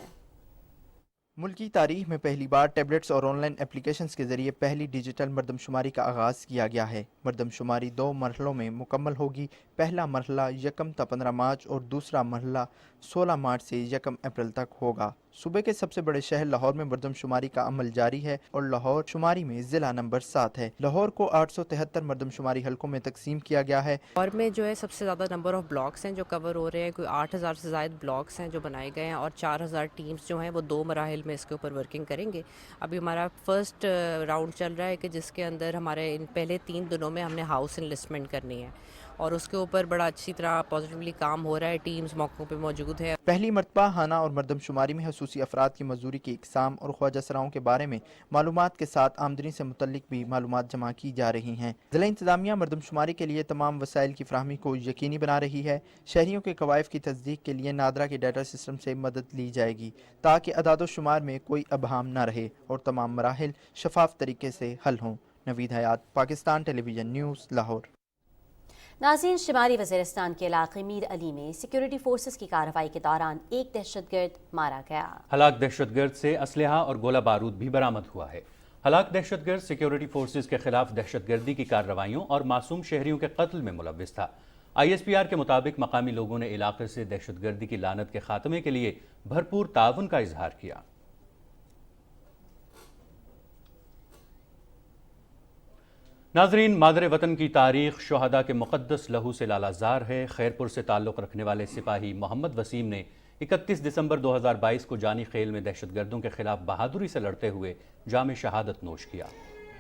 मुल्की तारीख में पहली बार टैबलेट्स और ऑनलाइन एप्लीकेशंस के ज़रिए पहली डिजिटल मरदमशुमारी का आगाज़ किया गया है। मरदमशुमारी 2 मरहलों में मुकम्मल होगी। पहला मरहला 1 ता 15 मार्च और दूसरा मरहला 16 मार्च से 1 अप्रैल तक होगा। सूबे के सबसे बड़े शहर लाहौर में मरदमशुमारी का अमल जारी है और लाहौर शुमारी में ज़िला नंबर 7 है। लाहौर को 873 मरदमशुमारी हलकों में तकसीम किया गया है। और में जो है सबसे ज़्यादा नंबर ऑफ़ ब्लॉक्स हैं जो कवर हो रहे हैं। कोई 8000 से ज़ायद ब्लॉक्स हैं जो बनाए गए हैं और 4000 टीम्स जो हैं वो 2 मराहिल में इसके ऊपर वर्किंग करेंगे। अभी हमारा फर्स्ट राउंड चल रहा है कि जिसके अंदर हमारे इन पहले 3 दिनों में हमने हाउस इनलिस्टमेंट करनी है और उसके ऊपर बड़ा अच्छी तरह पॉजिटिवली काम हो रहा है। टीम्स मौक़ों पे मौजूद है। पहली मरतबा हाना और मरदमशुमारी में खसूसी अफराद की मजदूरी की इकसाम और ख्वाजा सराओं के बारे में मालूमात के साथ आमदनी से मुतल्लिक भी मालूमात जमा की जा रही हैं। ज़िला इंतज़ामिया मरदमशुमारी के लिए तमाम वसाइल की फ्राहमी को यकीनी बना रही है। शहरियों के कवायफ की तस्दीक के लिए नादरा के डाटा सिस्टम से मदद ली जाएगी ताकि अदाद शुमार में कोई अबहाम न रहे और तमाम मराहिल शफाफ तरीके से हल हों। नवीद हयात, पाकिस्तान टेलीविज़न न्यूज़, लाहौर। नाज़रीन, शुमारी वज़ीरिस्तान के इलाके मीर अली में सिक्योरिटी फोर्सेस की कार्रवाई के दौरान एक दहशतगर्द मारा गया। हलाक दहशतगर्द से असलहा और गोला बारूद भी बरामद हुआ है। हलाक दहशतगर्द सिक्योरिटी फोर्सेस के खिलाफ दहशतगर्दी की कार्रवाइयों और मासूम शहरियों के कत्ल में मुलव्विस था। ISPR के मुताबिक मकामी लोगों ने इलाके से दहशतगर्दी की लानत के खात्मे के लिए भरपूर ताउन का इजहार किया। नाजरीन, मादरे वतन की तारीख शोहदा के मुक़द्दस लहू से लालाजार है। खैरपुर से ताल्लुक़ रखने वाले सिपाही मोहम्मद वसीम ने 31 दिसंबर 2022 को जानी खेल में दहशतगर्दों के खिलाफ बहादुरी से लड़ते हुए जाम शहादत नोश किया।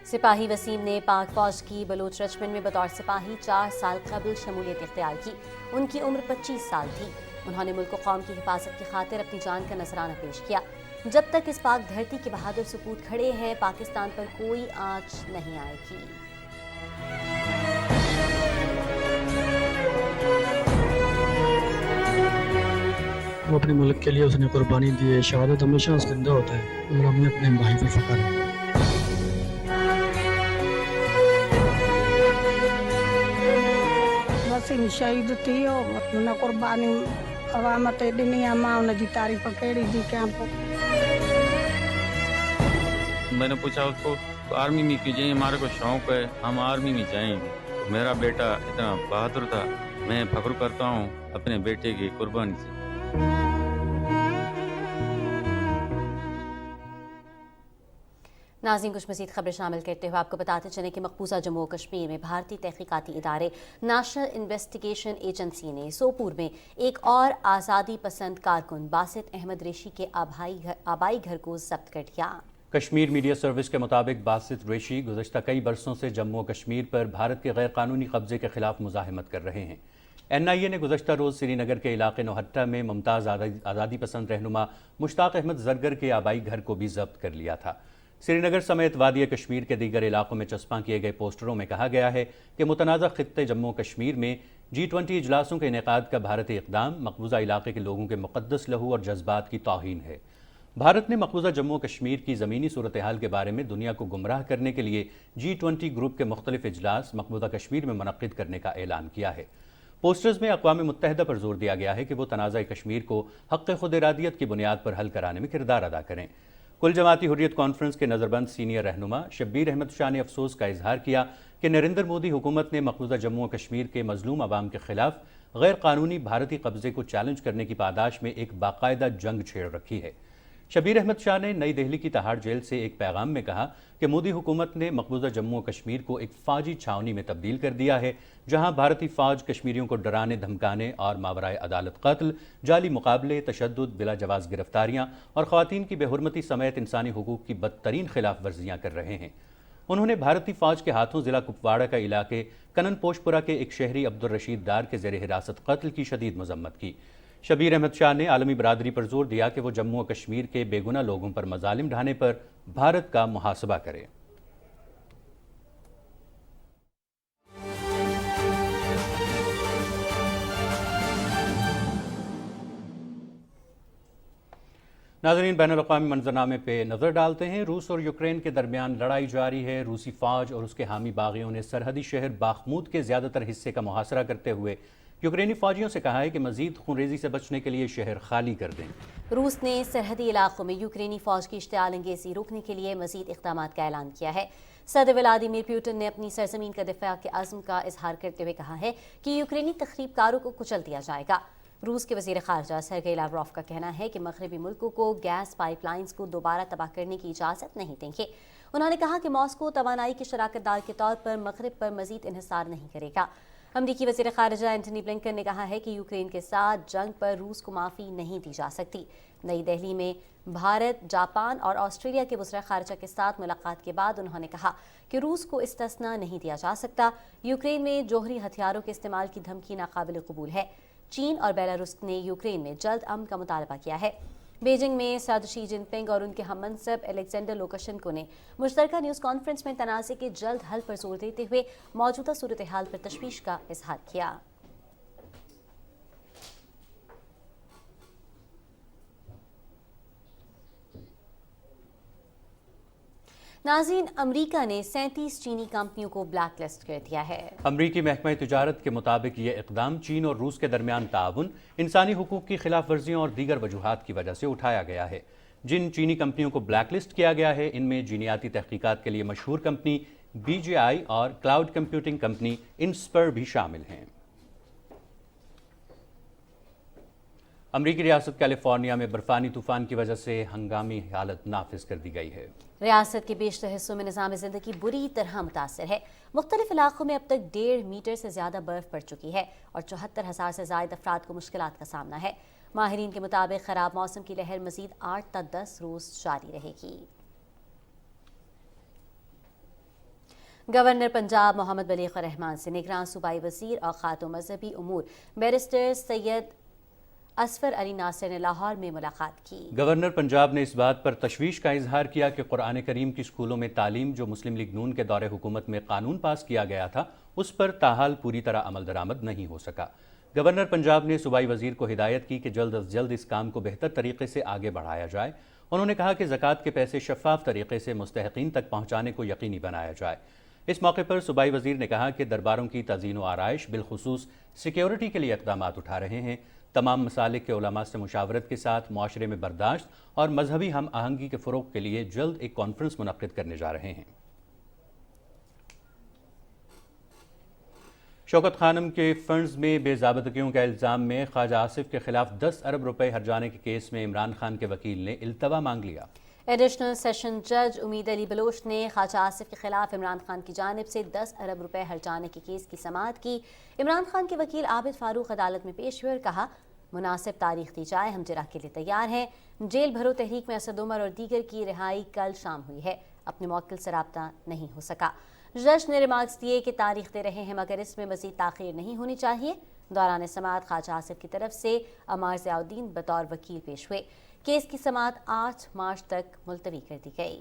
सिपाही वसीम ने पाक फौज की बलूच रेजिमेंट में बतौर सिपाही 4 साल कबल शमूलियत इख्तियार की। उनकी उम्र 25 साल थी। उन्होंने मुल्क व कौम की हिफाजत की खातिर अपनी जान का नजराना पेश किया। जब तक इस पाक धरती के बहादुर सपूत खड़े हैं, पाकिस्तान पर कोई आँच नहीं आएगी। वो अपने मुल्क के लिए उसने कुर्बानी दी है। शहादत हमेशा उसके अंदर होता है और हमें अपने भाई पर फख्र है। वसीम शहीद थी उन कुर्बानी अवामत ॾिनी आहे। मां उन जी तारीफ़ कहिड़ी थी कयां पोइ। मैंने पूछा उसको तो आर्मी में क्यों जाएं? हमारे को शौक है, हम आर्मी में जाएंगे। मेरा बेटा इतना बहादुर था, मैं फख्र करता हूँ अपने बेटे की कुर्बानी से। नाज़रीन, कुछ मज़ीद खबरें शामिल करते हुए आपको बताते चलें कि मकबूजा जम्मू और कश्मीर में भारतीय तहकीकाती इदारे नेशनल इन्वेस्टिगेशन एजेंसी ने सोपूर में एक और आज़ादी पसंद कारकुन बासित अहमद रेशी के आबाई घर को जब्त कर लिया। कश्मीर मीडिया सर्विस के मुताबिक बासित रेशी गुज़श्ता कई बरसों से जम्मू और कश्मीर पर भारत के गैर कानूनी कब्जे के खिलाफ मुज़ाहिमत कर रहे हैं। NIA ने गुज़श्ता रोज़ श्रीनगर के इलाके नौहट्टा में मुमताज़ आज़ादी पसंद रहनुमा मुश्ताक अहमद जरगर के आबाई घर को भी जब्त कर लिया था। श्रीनगर समेत वादी कश्मीर के दीगर इलाकों में चस्पा किए गए पोस्टरों में कहा गया है कि मुतनाज़ा खित्ते जम्मू कश्मीर में G20 इजलासों के इनेकाद का भारतीय इक़दाम मकबूजा इलाके के लोगों के मुक़द्दस लहू और जज्बात की तौहीन है। भारत ने मकबूजा जम्मू कश्मीर की ज़मीनी सूरत हाल के बारे में दुनिया को गुमराह करने के लिए G20 ग्रुप के मुख्तलिफ इजलास मकबूजा कश्मीर में मुनक़्क़िद करने का ऐलान किया है। पोस्टर्स में अक़वाम मुत्तहिदा पर जोर दिया गया है कि वो तनाज़ा कश्मीर को हक़ खुद इरादियत की बुनियाद पर हल कराने में किरदार अदा करें। कुल जमाती हुर्रियत कॉन्फ्रेंस के नज़रबंद सीनियर रहनुमा शब्बीर अहमद शाह ने अफसोस का इजहार किया कि नरेंद्र मोदी हुकूमत ने मकबूजा जम्मू और कश्मीर के मजलूम अवाम के खिलाफ गैर कानूनी भारतीय कब्जे को चैलेंज करने की पादाश में एक बाकायदा जंग छेड़ रखी है। शब्बीर अहमद शाह ने नई दिल्ली की तहाड़ जेल से एक पैगाम में कहा कि मोदी हुकूमत ने मकबूजा जम्मू और कश्मीर को एक फ़ौजी छावनी में तब्दील कर दिया है, जहां भारतीय फ़ौज कश्मीरियों को डराने धमकाने और मावराए अदालत कत्ल, जाली मुकाबले, तशद्दुद, बिला जवाज़ गिरफ्तारियां और ख़वातीन की बेहुरमती समेत इंसानी हुकूक की बदतरीन खिलाफ वर्जियाँ कर रहे हैं। उन्होंने भारतीय फ़ौज के हाथों ज़िला कुपवाड़ा का इलाके कनन पोशपुरा के एक शहरी अब्दुल रशीद डार के ज़ेर हिरासत कत्ल की शदीद मजम्मत की। शब्बीर अहमद शाह ने आलमी बरादरी पर जोर दिया कि वो जम्मू और कश्मीर के बेगुनाह लोगों पर मजालिम ढाने पर भारत का मुहासबा करे। नाज़रीन, बैनुल-अक़वामी मंजरनामे पे नज़र डालते हैं। रूस और यूक्रेन के दरमियान लड़ाई जारी है। रूसी फ़ौज और उसके हामी बागियों ने सरहदी शहर बाखमूद के ज़्यादातर हिस्से का मुहासरा करते हुए यूक्रेनी फ़ौजियों से कहा है कि मज़ीद खूनरेज़ी से बचने के लिए शहर खाली कर दें। रूस ने सरहदी इलाकों में यूक्रेनी फ़ौज की इश्तिआल अंगेज़ी रोकने के लिए मज़ीद इक़दामात का ऐलान किया है। सदर व्लादिमीर पुतिन ने अपनी सरज़मीन का दिफ़ा के अज़्म का इजहार करते हुए कहा है कि यूक्रेनी तख़रीबकारों को कुचल दिया जाएगा। रूस के वज़ीर ख़ारजा सर्गेई लावरोव का कहना है कि मग़रिबी मुल्कों को गैस पाइपलाइंस को दोबारा तबाह करने की इजाज़त नहीं देंगे। उन्होंने कहा कि मॉस्को तवानाई के शराकतदार के तौर पर मग़रिब पर मज़ीद इन्हिसार नहीं करेगा। अमरीकी वज़ीर ख़ारजा एंटनी ब्लिंकन ने कहा है कि यूक्रेन के साथ जंग पर रूस को माफ़ी नहीं दी जा सकती। नई दिल्ली में भारत, जापान और ऑस्ट्रेलिया के वज़ीर ख़ारजा के साथ मुलाकात के बाद उन्होंने कहा कि रूस को इस्तिस्ना नहीं दिया जा सकता। यूक्रेन में जौहरी हथियारों के इस्तेमाल की धमकी नाकाबिल कबूल है। चीन और बेलारूस ने यूक्रेन में जल्द अमन का मुतालबा किया है। बीजिंग में सदर शी जिनपिंग और उनके हममनसब अलेक्जेंडर लुकाशेंको ने मुश्तरका न्यूज़ कॉन्फ्रेंस में तनाज़े के जल्द हल पर जोर देते हुए मौजूदा सूरत हाल पर तशवीश का इजहार किया। नाज़रीन, अमरीका ने 37 चीनी कंपनियों को ब्लैक लिस्ट कर दिया है। अमरीकी महकमा तिजारत के मुताबिक ये इक़दाम चीन और रूस के दरमियान ताउन, इंसानी हुकूक की खिलाफ वर्जियों और दीगर वजूहात की वजह से उठाया गया है। जिन चीनी कंपनियों को ब्लैक लिस्ट किया गया है, इनमें जीनियाती तहकीकात के लिए मशहूर कंपनी BGI और क्लाउड कंप्यूटिंग कंपनी इनस्पर भी शामिल हैं। अमरीकी रियासत कैलिफोर्निया में बर्फानी तूफान की वजह से हंगामी हालत नाफिज कर दी गई है। रियासत के बेशतर हिस्सों में निज़ाम ज़िंदगी बुरी तरह मुतासर है। मुख्तलिफ इलाकों में अब तक 1.5 मीटर से ज़्यादा बर्फ पड़ चुकी है और 74,000 से ज़ायद अफराद को मुश्किलात का सामना है। माहिरीन के मुताबिक खराब मौसम की लहर मज़ीद 8 ta 10 रोज़ जारी रहेगी। गवर्नर पंजाब मोहम्मद बलीग़ रहमान से निगरान सूबाई वज़ीर और खातून मजहबी उमूर बैरिस्टर सैयद असफर अली नासिर ने लाहौर में मुलाकात की। गवर्नर पंजाब ने इस बात पर तशवीश का इजहार किया कि कुरान करीम की स्कूलों में तालीम जो मुस्लिम लीग नून के दौरे हुकूमत में कानून पास किया गया था, उस पर ताहाल पूरी तरह अमल दरामद नहीं हो सका। गवर्नर पंजाब ने सूबाई वज़ीर को हिदायत की कि जल्द अज जल्द इस काम को बेहतर तरीके से आगे बढ़ाया जाए। उन्होंने कहा कि ज़कात के पैसे शफ़ाफ तरीके से मुस्तहिक़ीन तक पहुँचाने को यकीनी बनाया जाए। इस मौके पर सूबाई वज़ीर ने कहा कि दरबारों की तज़ीन व आराइश बिलखुसूस सिक्योरिटी के लिए इक़दामात उठा रहे हैं। तमाम मसालिक के उलमा से मुशावरत के साथ मुआशरे में बर्दाश्त और मजहबी हम आहंगी के फ़रोग़ के लिए जल्द एक कॉन्फ्रेंस मुनक़्क़िद करने जा रहे हैं। शौकत खानम के फंड्स में बेज़ाबतगियों का इल्ज़ाम में ख्वाजा आसिफ के खिलाफ 10 अरब रुपए हर्जाने के केस में इमरान खान के वकील ने इल्तवा मांग लिया। एडिशनल सेशन जज उम्मीद अली बलोच ने ख्वाजा आसिफ के खिलाफ इमरान खान की जानिब से 10 अरब रुपए हर्जाने के केस की समाअत की। इमरान खान के वकील आबिद फारूक अदालत में पेश हुए और कहा, मुनासिब तारीख दी जाए, हम जिरह के लिए तैयार हैं। जेल भरो तहरीक में असद उमर और दीगर की रिहाई कल शाम हुई है। अपने मौक्किल से राब्ता नहीं हो सका। जज ने रिमार्क्स दिए कि तारीख दे रहे हैं मगर इसमें मजीद ताख़ीर नहीं होनी चाहिए। दौरान समाअत ख्वाजा आसिफ की तरफ से अमार ज़ियाउद्दीन बतौर वकील पेश हुए। केस की समाअत 8 मार्च तक मुलतवी कर दी गई।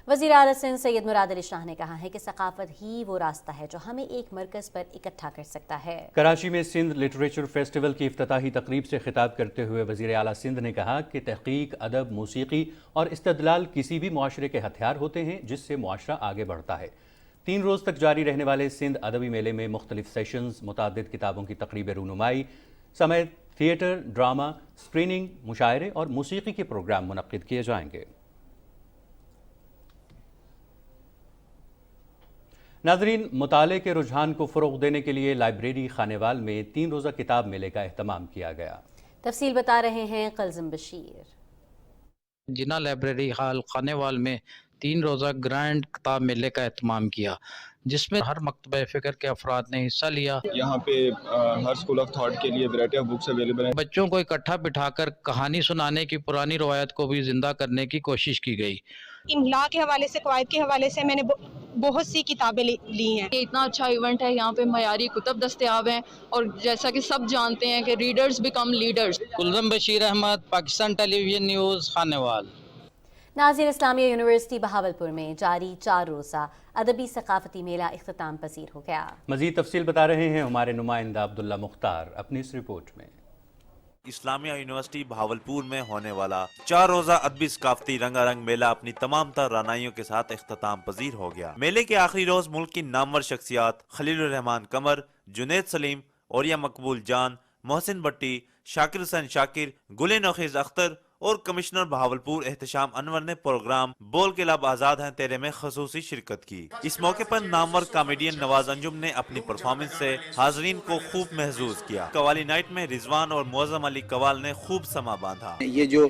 वज़ीर आला सिंध सैयद मुराद अली शाह ने कहा है कि सकाफत ही वो रास्ता है जो हमें एक मरकज़ पर इकट्ठा कर सकता है। कराची में सिंध लिटरेचर फेस्टिवल की इफ्तिताही तकरीब से खिताब करते हुए वज़ीर आला सिंध ने कहा कि तहक़ीक़, अदब, मौसीक़ी और इस्तदलाल किसी भी मुआशरे के हथियार होते हैं जिससे मुआशरा आगे बढ़ता है। 3 रोज़ तक जारी रहने वाले सिंध अदबी मेले में मुख्तलिफ सेशंस, मुतादिद किताबों की तकरीब रूनुमाई समेत थिएटर, ड्रामा, स्क्रीनिंग, मुशायरे और मौसीक़ी के प्रोग्राम मुनक़्क़िद किए जाएंगे। नाज़रीन, मुताले के रुझान को फ़रोग़ देने के लिए लाइब्रेरी खानेवाल में 3 रोज़ा किताब मेले का एहतमाम किया गया। तफसील बता रहे हैं कलज़म बशीर। जिना लाइब्रेरी हाल खानेवाल में 3 रोज़ा ग्रैंड किताब मेले का एहतमाम किया, जिसमें हर मकतबा फ़िक्र के अफराद ने हिस्सा लिया। यहाँ पे हर स्कूल ऑफ थॉट के लिए वैरायटी ऑफ बुक्स अवेलेबल हैं। बच्चों को इकट्ठा बिठाकर कहानी सुनाने की पुरानी रवायत को भी जिंदा करने की कोशिश की गई। इमला के हवाले से, कवायद के हवाले से मैंने बहुत सी किताबें ली हैं। ये इतना अच्छा इवेंट है, यहाँ पे मयारी कुतब दस्तयाब हैं और जैसा कि सब जानते हैं कि readers become leaders. Kulzam Bashir Ahmad, Pakistan television news, Khanewal. नाज़िर इस्लामिया यूनिवर्सिटी बहावलपुर में जारी 4 रोज़ा अदबी सकाफती मेला इख्तिताम पजीर हो गया। मज़ीद तफसील बता रहे हैं हमारे नुमाइंदा अब्दुल्ला मुख्तार अपनी इस रिपोर्ट में। اسلامیہ یونیورسٹی بھاولپور میں ہونے والا 4 روزہ ادبی ثقافتی رنگا رنگ میلہ اپنی تمام تر رعنائیوں کے ساتھ اختتام پذیر ہو گیا۔ میلے کے آخری روز ملک کی نامور شخصیات خلیل الرحمان قمر، جنید سلیم، اوریا مقبول جان، محسن بٹی، شاکر حسین شاکر، گل نوخیز اختر اور کمشنر بہاولپور احتشام انور نے پروگرام بول کے لب آزاد ہیں تیرے میں خصوصی شرکت کی۔ اس موقع پر نامور کامیڈین نواز انجم نے اپنی پرفارمنس سے حاضرین کو خوب محظوظ کیا۔ قوالی نائٹ میں رضوان اور معظم علی قوال نے خوب سما باندھا۔ یہ جو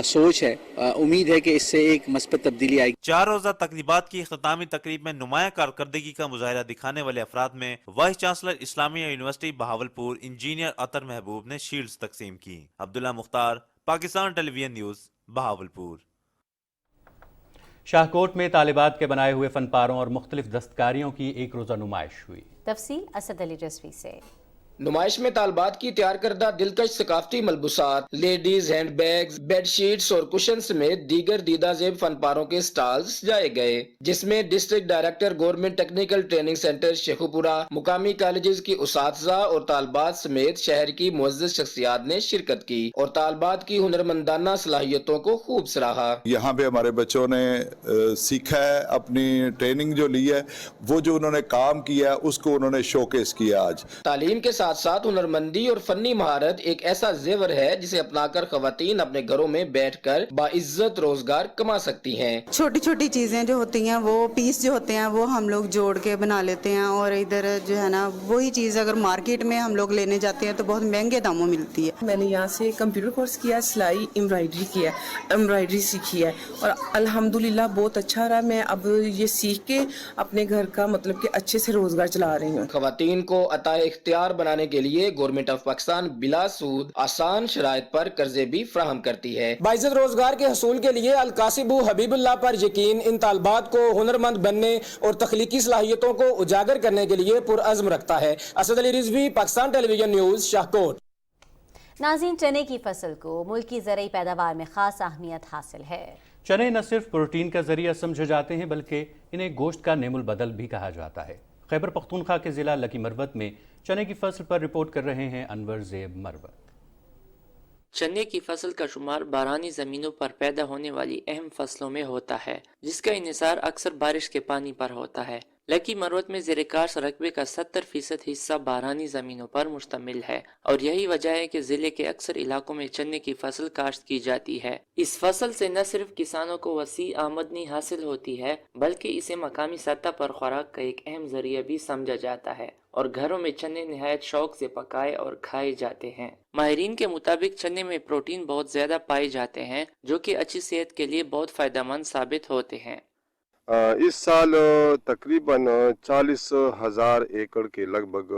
سوچ ہے، امید ہے کہ اس سے ایک مثبت تبدیلی آئے گی۔ 4 روزہ تقریبات کی اختتامی تقریب میں نمایاں کارکردگی کا مظاہرہ دکھانے والے افراد میں وائس چانسلر اسلامیہ یونیورسٹی بہاولپور انجینئر عطر محبوب نے شیلڈز تقسیم کی۔ عبداللہ مختار، پاکستان ٹیلی ویژن نیوز، بہاولپور۔ شاہکوٹ میں طالبات کے بنائے ہوئے فن پاروں اور مختلف دستکاریوں کی ایک روزہ نمائش ہوئی۔ تفصیل اسد علی رضوی سے۔ نمائش میں طالبات کی تیار کردہ دلکش ثقافتی ملبوسات، ladies hand bags, bed sheets اور کشن سمیت دیگر دیدہ زیب فن پاروں کے سٹالز سجائے گئے، جس میں district director government technical training centre Shekau پورہ، مقامی کالجز کی اساتذہ اور طالبات سمیت شہر کی معزز شخصیات نے شرکت کی اور طالبات کی ہنرمندانہ صلاحیتوں کو خوب سراہا۔ یہاں پہ ہمارے بچوں نے سیکھا ہے، اپنی ٹریننگ جو لی ہے، وہ جو انہوں نے کام کیا ہے اس کو انہوں نے شوکیس کیا۔ آج تعلیم کے ساتھ ساتھ ہنرمندی اور فنی مہارت ایک ایسا زیور ہے جسے اپنا کر خواتین اپنے گھروں میں بیٹھ کر باعزت روزگار کما سکتی ہیں۔ چھوٹی چھوٹی چیزیں جو ہوتی ہیں، وہ پیس جو ہوتے ہیں وہ ہم لوگ جوڑ کے بنا لیتے ہیں، اور ادھر جو ہے نا وہی چیز اگر مارکیٹ میں ہم لوگ لینے جاتے ہیں تو بہت مہنگے داموں ملتی ہے۔ میں نے یہاں سے کمپیوٹر کورس کیا، سلائی امبرائڈری سیکھی ہے اور الحمدللہ بہت اچھا رہا۔ میں اب یہ سیکھ کے اپنے گھر کا مطلب کہ اچھے سے روزگار چلا رہی ہوں۔ خواتین کو عطا اختیار بنانے کے لیے گورنمنٹ آف پاکستان بلا سود آسان شرائط پر قرضے بھی فراہم کرتی ہے۔ باعزت روزگار کے حصول کے لیے القاسب حبیب اللہ پر یقین ان طالبات کو ہنرمند بننے اور تخلیقی صلاحیتوں کو اجاگر کرنے کے لیے پرعزم رکھتا ہے۔ اسد علی رضوی، پاکستان ٹیلی ویژن نیوز، شاہکوٹ۔ ناظرین، چنے کی فصل کو ملک کی زرعی پیداوار میں خاص اہمیت حاصل ہے۔ چنے نہ صرف پروٹین کا ذریعہ سمجھے جاتے ہیں بلکہ انہیں گوشت کا نعم البدل بھی کہا جاتا ہے۔ خیبر پختونخوا کے ضلع لکی مروت میں چنے کی فصل پر رپورٹ کر رہے ہیں انور زیب مروت۔ چنے کی فصل کا شمار بارانی زمینوں پر پیدا ہونے والی اہم فصلوں میں ہوتا ہے، جس کا انحصار اکثر بارش کے پانی پر ہوتا ہے۔ لکی مروت میں زیر کاشت رقبے کا 70% حصہ بارانی زمینوں پر مشتمل ہے، اور یہی وجہ ہے کہ ضلع کے اکثر علاقوں میں چنے کی فصل کاشت کی جاتی ہے۔ اس فصل سے نہ صرف کسانوں کو وسیع آمدنی حاصل ہوتی ہے بلکہ اسے مقامی سطح پر خوراک کا ایک اہم ذریعہ بھی سمجھا جاتا ہے، اور گھروں میں چنے نہایت شوق سے پکائے اور کھائے جاتے ہیں۔ ماہرین کے مطابق چنے میں پروٹین بہت زیادہ پائے جاتے ہیں جو کہ اچھی صحت کے لیے بہت فائدہ مند ثابت ہوتے ہیں۔ اس سال تقریباً 40,000 ایکڑ کے لگ بھگ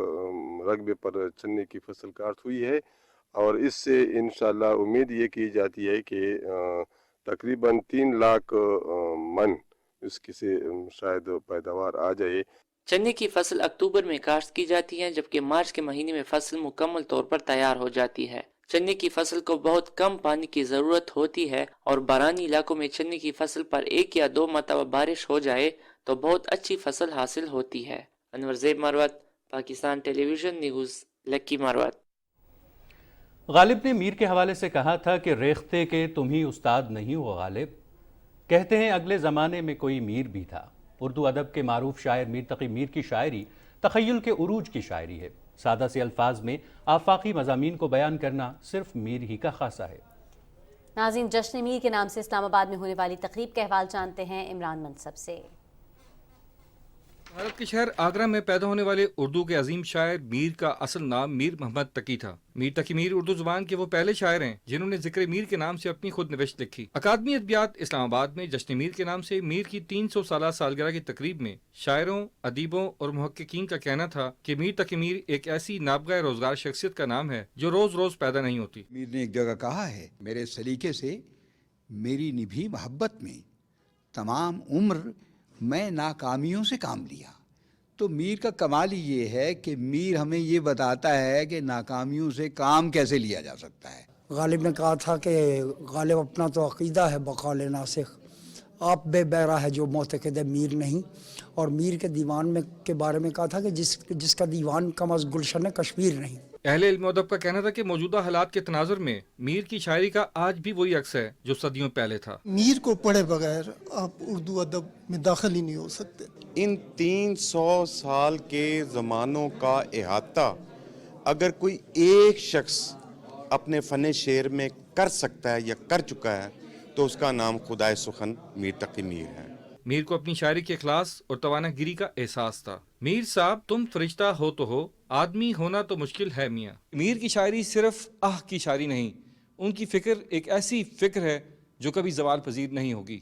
رقبے پر چنے کی فصل کاشت ہوئی ہے، اور اس سے انشاءاللہ امید یہ کی جاتی ہے کہ تقریباً 3 لاکھ من اس کی سے شاید پیداوار آ جائے۔ چنے کی فصل اکتوبر میں کاشت کی جاتی ہے جبکہ مارچ کے مہینے میں فصل مکمل طور پر تیار ہو جاتی ہے۔ چنے کی فصل کو بہت کم پانی کی ضرورت ہوتی ہے، اور بارانی علاقوں میں چنے کی فصل پر 1 یا 2 مرتبہ بارش ہو جائے تو بہت اچھی فصل حاصل ہوتی ہے۔ انور زیب مروت، پاکستان ٹیلی ویژن نیوز، لکی مروت۔ غالب نے میر کے حوالے سے کہا تھا کہ ریختے کے تم ہی استاد نہیں ہو غالب، کہتے ہیں اگلے زمانے میں کوئی میر بھی تھا۔ اردو ادب کے معروف شاعر میر تقی میر کی شاعری تخیل کے عروج کی شاعری ہے۔ سادہ سے الفاظ میں آفاقی مضامین کو بیان کرنا صرف میر ہی کا خاصہ ہے۔ ناظرین، جشن میر کے نام سے اسلام آباد میں ہونے والی تقریب کے احوال جانتے ہیں عمران منصب سے۔ بھارت کے شہر آگرہ میں پیدا ہونے والے اردو کے عظیم شاعر میر کا اصل نام میر محمد تقی تھا۔ میر تقی میر اردو زبان کے وہ پہلے شاعر ہیں جنہوں نے ذکر میر کے نام سے اپنی خود نوشت لکھی۔ اکادمی ادبیات اسلام آباد میں جشن میر کے نام سے میر کی 300 سالہ سالگرہ کی تقریب میں شاعروں، ادیبوں اور محققین کا کہنا تھا کہ میر تقی میر ایک ایسی نابغہ روزگار شخصیت کا نام ہے جو روز روز پیدا نہیں ہوتی۔ میر نے ایک جگہ کہا ہے، میرے سلیقے سے میری نبھی محبت میں تمام عمر میں ناکامیوں سے کام لیا۔ تو میر کا کمال ہی یہ ہے کہ میر ہمیں یہ بتاتا ہے کہ ناکامیوں سے کام کیسے لیا جا سکتا ہے۔ غالب نے کہا تھا کہ غالب اپنا تو عقیدہ ہے بقول ناسخ، آپ بے بیرا ہے جو معتقد میر نہیں، اور میر کے دیوان میں کے بارے میں کہا تھا کہ جس کا دیوان کم از گلشن کشمیر نہیں۔ اہل علم و ادب کا کہنا تھا کہ موجودہ حالات کے تناظر میں میر کی شاعری کا آج بھی وہی عکس ہے جو صدیوں پہلے تھا۔ میر کو پڑھے بغیر آپ اردو ادب میں داخل ہی نہیں ہو سکتے۔ ان 300 سال کے زمانوں کا احاطہ اگر کوئی ایک شخص اپنے فن شعر میں کر سکتا ہے یا کر چکا ہے تو اس کا نام خدائے سخن میر تقی میر ہے۔ میر کو اپنی شاعری کے اخلاص اور توانہ گیری کا احساس تھا۔ میر صاحب تم فرشتہ ہو تو ہو، آدمی ہونا تو مشکل ہے میاں۔ میر کی شاعری صرف کی شاعری نہیں، ان کی فکر ایک ایسی فکر ہے جو کبھی زوال پذیر نہیں ہوگی۔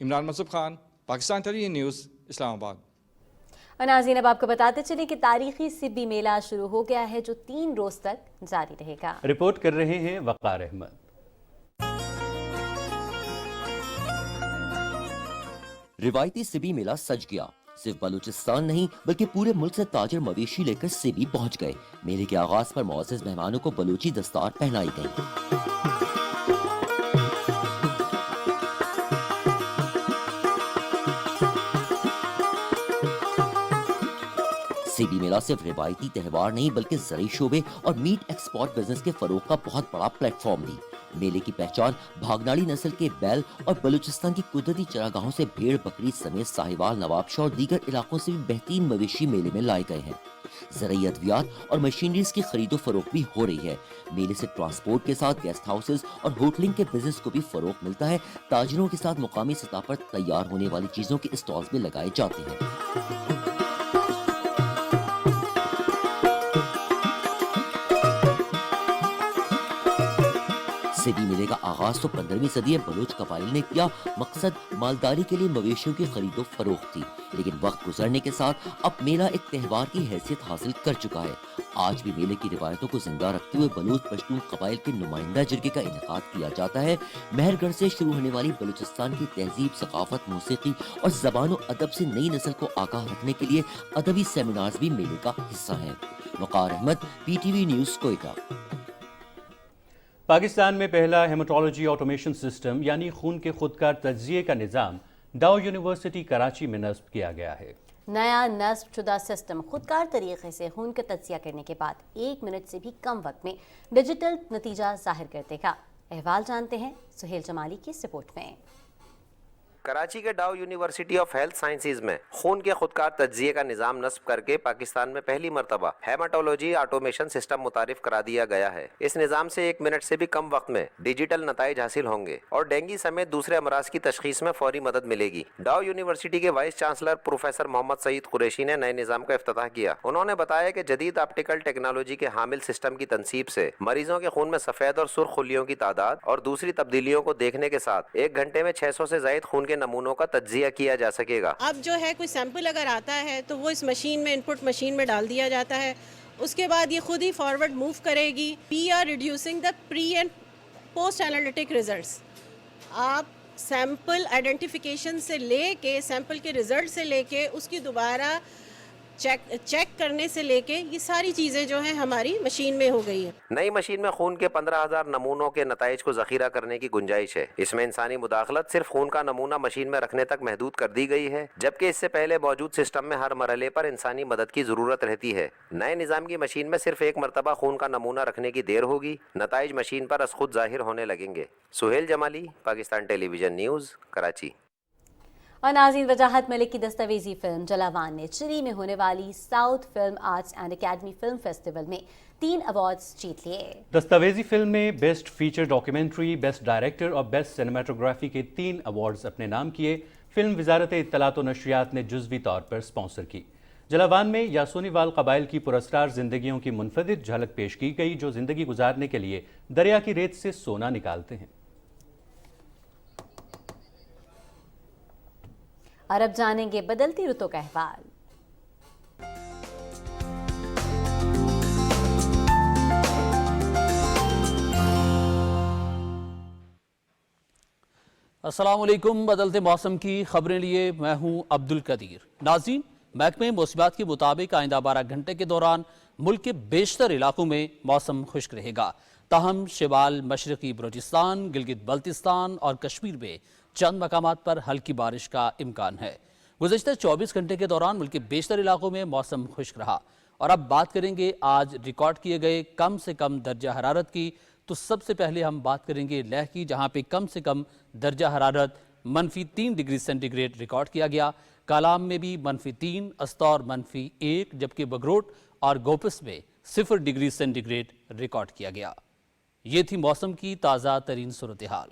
عمران منصف خان، پاکستان ٹیلی ویژن نیوز، اسلام آباد۔ اور ناظرین اب آپ کو بتاتے چلیں کہ تاریخی سبی میلہ شروع ہو گیا ہے جو 3 روز تک جاری رہے گا۔ رپورٹ کر رہے ہیں وقار احمد۔ روایتی سبی میلہ سج گیا۔ صرف بلوچستان نہیں بلکہ پورے ملک سے تاجر مویشی لے کر سبی پہنچ گئے۔ میلے کے آغاز پر معزز مہمانوں کو بلوچی دستار پہنائی گئی۔ سبی میلہ صرف روایتی تہوار نہیں بلکہ زرعی شعبے اور میٹ ایکسپورٹ بزنس کے فروغ کا بہت بڑا پلیٹ فارم بھی۔ میلے کی پہچان بھاگناڑی نسل کے بیل اور بلوچستان کی قدرتی چراگاہوں سے بھیڑ بکری سمیت ساہیوال، نوابشاہ اور دیگر علاقوں سے بھی بہترین مویشی میلے میں لائے گئے ہیں۔ زرعی ادویات اور مشینریز کی خرید و فروخت بھی ہو رہی ہے۔ میلے سے ٹرانسپورٹ کے ساتھ گیسٹ ہاؤسز اور ہوٹلنگ کے بزنس کو بھی فروغ ملتا ہے۔ تاجروں کے ساتھ مقامی سطح پر تیار ہونے والی چیزوں کے اسٹالز بھی لگائے جاتے ہیں۔ سبی میلے کا آغاز تو 15ویں صدی بلوچ قبائل نے کیا۔ مقصد مالداری کے لیے مویشیوں کی خرید و فروخت تھی، لیکن وقت گزرنے کے ساتھ اب میلہ ایک تہوار کی حیثیت حاصل کر چکا ہے۔ آج بھی میلے کی روایتوں کو زندہ رکھتے ہوئے بلوچ پشتون قبائل کے نمائندہ جرگے کا انعقاد کیا جاتا ہے۔ مہر گڑھ سے شروع ہونے والی بلوچستان کی تہذیب، ثقافت، موسیقی اور زبان و ادب سے نئی نسل کو آگاہ رکھنے کے لیے ادبی سیمینارز بھی میلے کا حصہ ہیں۔ وقار احمد، PTV نیوز، کوئٹہ۔ پاکستان میں پہلا ہیماٹولوجی آٹومیشن سسٹم یعنی خون کے خودکار تجزیے کا نظام ڈاؤ یونیورسٹی کراچی میں نصب کیا گیا ہے۔ نیا نصب شدہ سسٹم خودکار طریقے سے خون کا تجزیہ کرنے کے بعد 1 منٹ سے بھی کم وقت میں ڈیجیٹل نتیجہ ظاہر کر دے گا۔ احوال جانتے ہیں سہیل جمالی کی رپورٹ میں۔ کراچی کے ڈاؤ یونیورسٹی آف ہیلتھ سائنسز میں خون کے خودکار تجزیے کا نظام نصب کر کے پاکستان میں پہلی مرتبہ ہیماٹولوجی آٹومیشن سسٹم متعارف کرا دیا گیا ہے۔ اس نظام سے 1 منٹ سے بھی کم وقت میں ڈیجیٹل نتائج حاصل ہوں گے اور ڈینگی سمیت دوسرے امراض کی تشخیص میں فوری مدد ملے گی۔ ڈاؤ یونیورسٹی کے وائس چانسلر پروفیسر محمد سعید قریشی نے نئے نظام کا افتتاح کیا۔ انہوں نے بتایا کہ جدید آپٹیکل ٹیکنالوجی کے حامل سسٹم کی تنصیب سے مریضوں کے خون میں سفید اور سرخ خلیوں کی تعداد اور دوسری تبدیلیوں کو دیکھنے کے ساتھ 1 گھنٹے میں 600 سے زائد خون کے نمونوں کا تجزیہ کیا جا سکے گا۔ اب جو ہے کوئی سیمپل اگر آتا ہے تو وہ اس مشین میں انپٹ مشین میں ڈال دیا جاتا ہے، اس کے بعد یہ خود ہی فارورڈ موو کرے گی۔ We are reducing the pre and post analytic results. آپ سیمپل آئیڈینٹیفیکیشن سے لے کے سیمپل کے ریزلٹ سے لے کے اس کی دوبارہ چیک کرنے سے لے کے یہ ساری چیزیں جو ہیں ہماری مشین میں ہو گئی ہے۔ نئی مشین میں خون کے 15,000 نمونوں کے نتائج کو ذخیرہ کرنے کی گنجائش ہے۔ اس میں انسانی مداخلت صرف خون کا نمونہ مشین میں رکھنے تک محدود کر دی گئی ہے، جبکہ اس سے پہلے موجود سسٹم میں ہر مرحلے پر انسانی مدد کی ضرورت رہتی ہے۔ نئے نظام کی مشین میں صرف 1 مرتبہ خون کا نمونہ رکھنے کی دیر ہوگی، نتائج مشین پر از خود ظاہر ہونے لگیں گے۔ سہیل جمالی، پاکستان ٹیلی ویژن نیوز، کراچی۔ اور ناظرین، وجاہت ملک کی دستاویزی فلم جلاوان نے چلی میں ہونے والی south film arts and academy film festival میں 3 ایوارڈز جیت لیے۔ دستاویزی فلم میں best feature documentary, best director اور بیسٹ سینیماٹوگرافی کے 3 ایوارڈز اپنے نام کیے۔ فلم وزارت اطلاعات و نشریات نے جزوی طور پر سپانسر کی۔ جلاوان میں یاسونی وال قبائل کی پراسرار زندگیوں کی منفرد جھلک پیش کی گئی، جو زندگی گزارنے کے لیے دریا کی ریت سے سونا نکالتے ہیں۔ اور اب جانیں گے بدلتی رتوں کا احوال۔ السلام علیکم۔ بدلتے موسم کی خبریں لیے میں ہوں عبد القدیر۔ ناظرین، محکمہ موسمیات کے مطابق آئندہ 12 گھنٹے کے دوران ملک کے بیشتر علاقوں میں موسم خشک رہے گا، تاہم شمال مشرقی بلوچستان، گلگت بلتستان اور کشمیر میں چند مقامات پر ہلکی بارش کا امکان ہے۔ گزشتہ 24 گھنٹے کے دوران ملک کے بیشتر علاقوں میں موسم خشک رہا اور اب بات کریں گے آج ریکارڈ کیے گئے کم سے کم درجہ حرارت کی۔ تو سب سے پہلے ہم بات کریں گے لیہ کی، جہاں پہ کم سے کم درجہ حرارت -3 ڈگری سینٹی گریڈ ریکارڈ کیا گیا۔ کالام میں بھی -3، استور -1، جبکہ بگروٹ اور گوپس میں 0 ڈگری سینٹی گریڈ ریکارڈ کیا گیا۔ یہ تھی موسم کی تازہ ترین صورتحال۔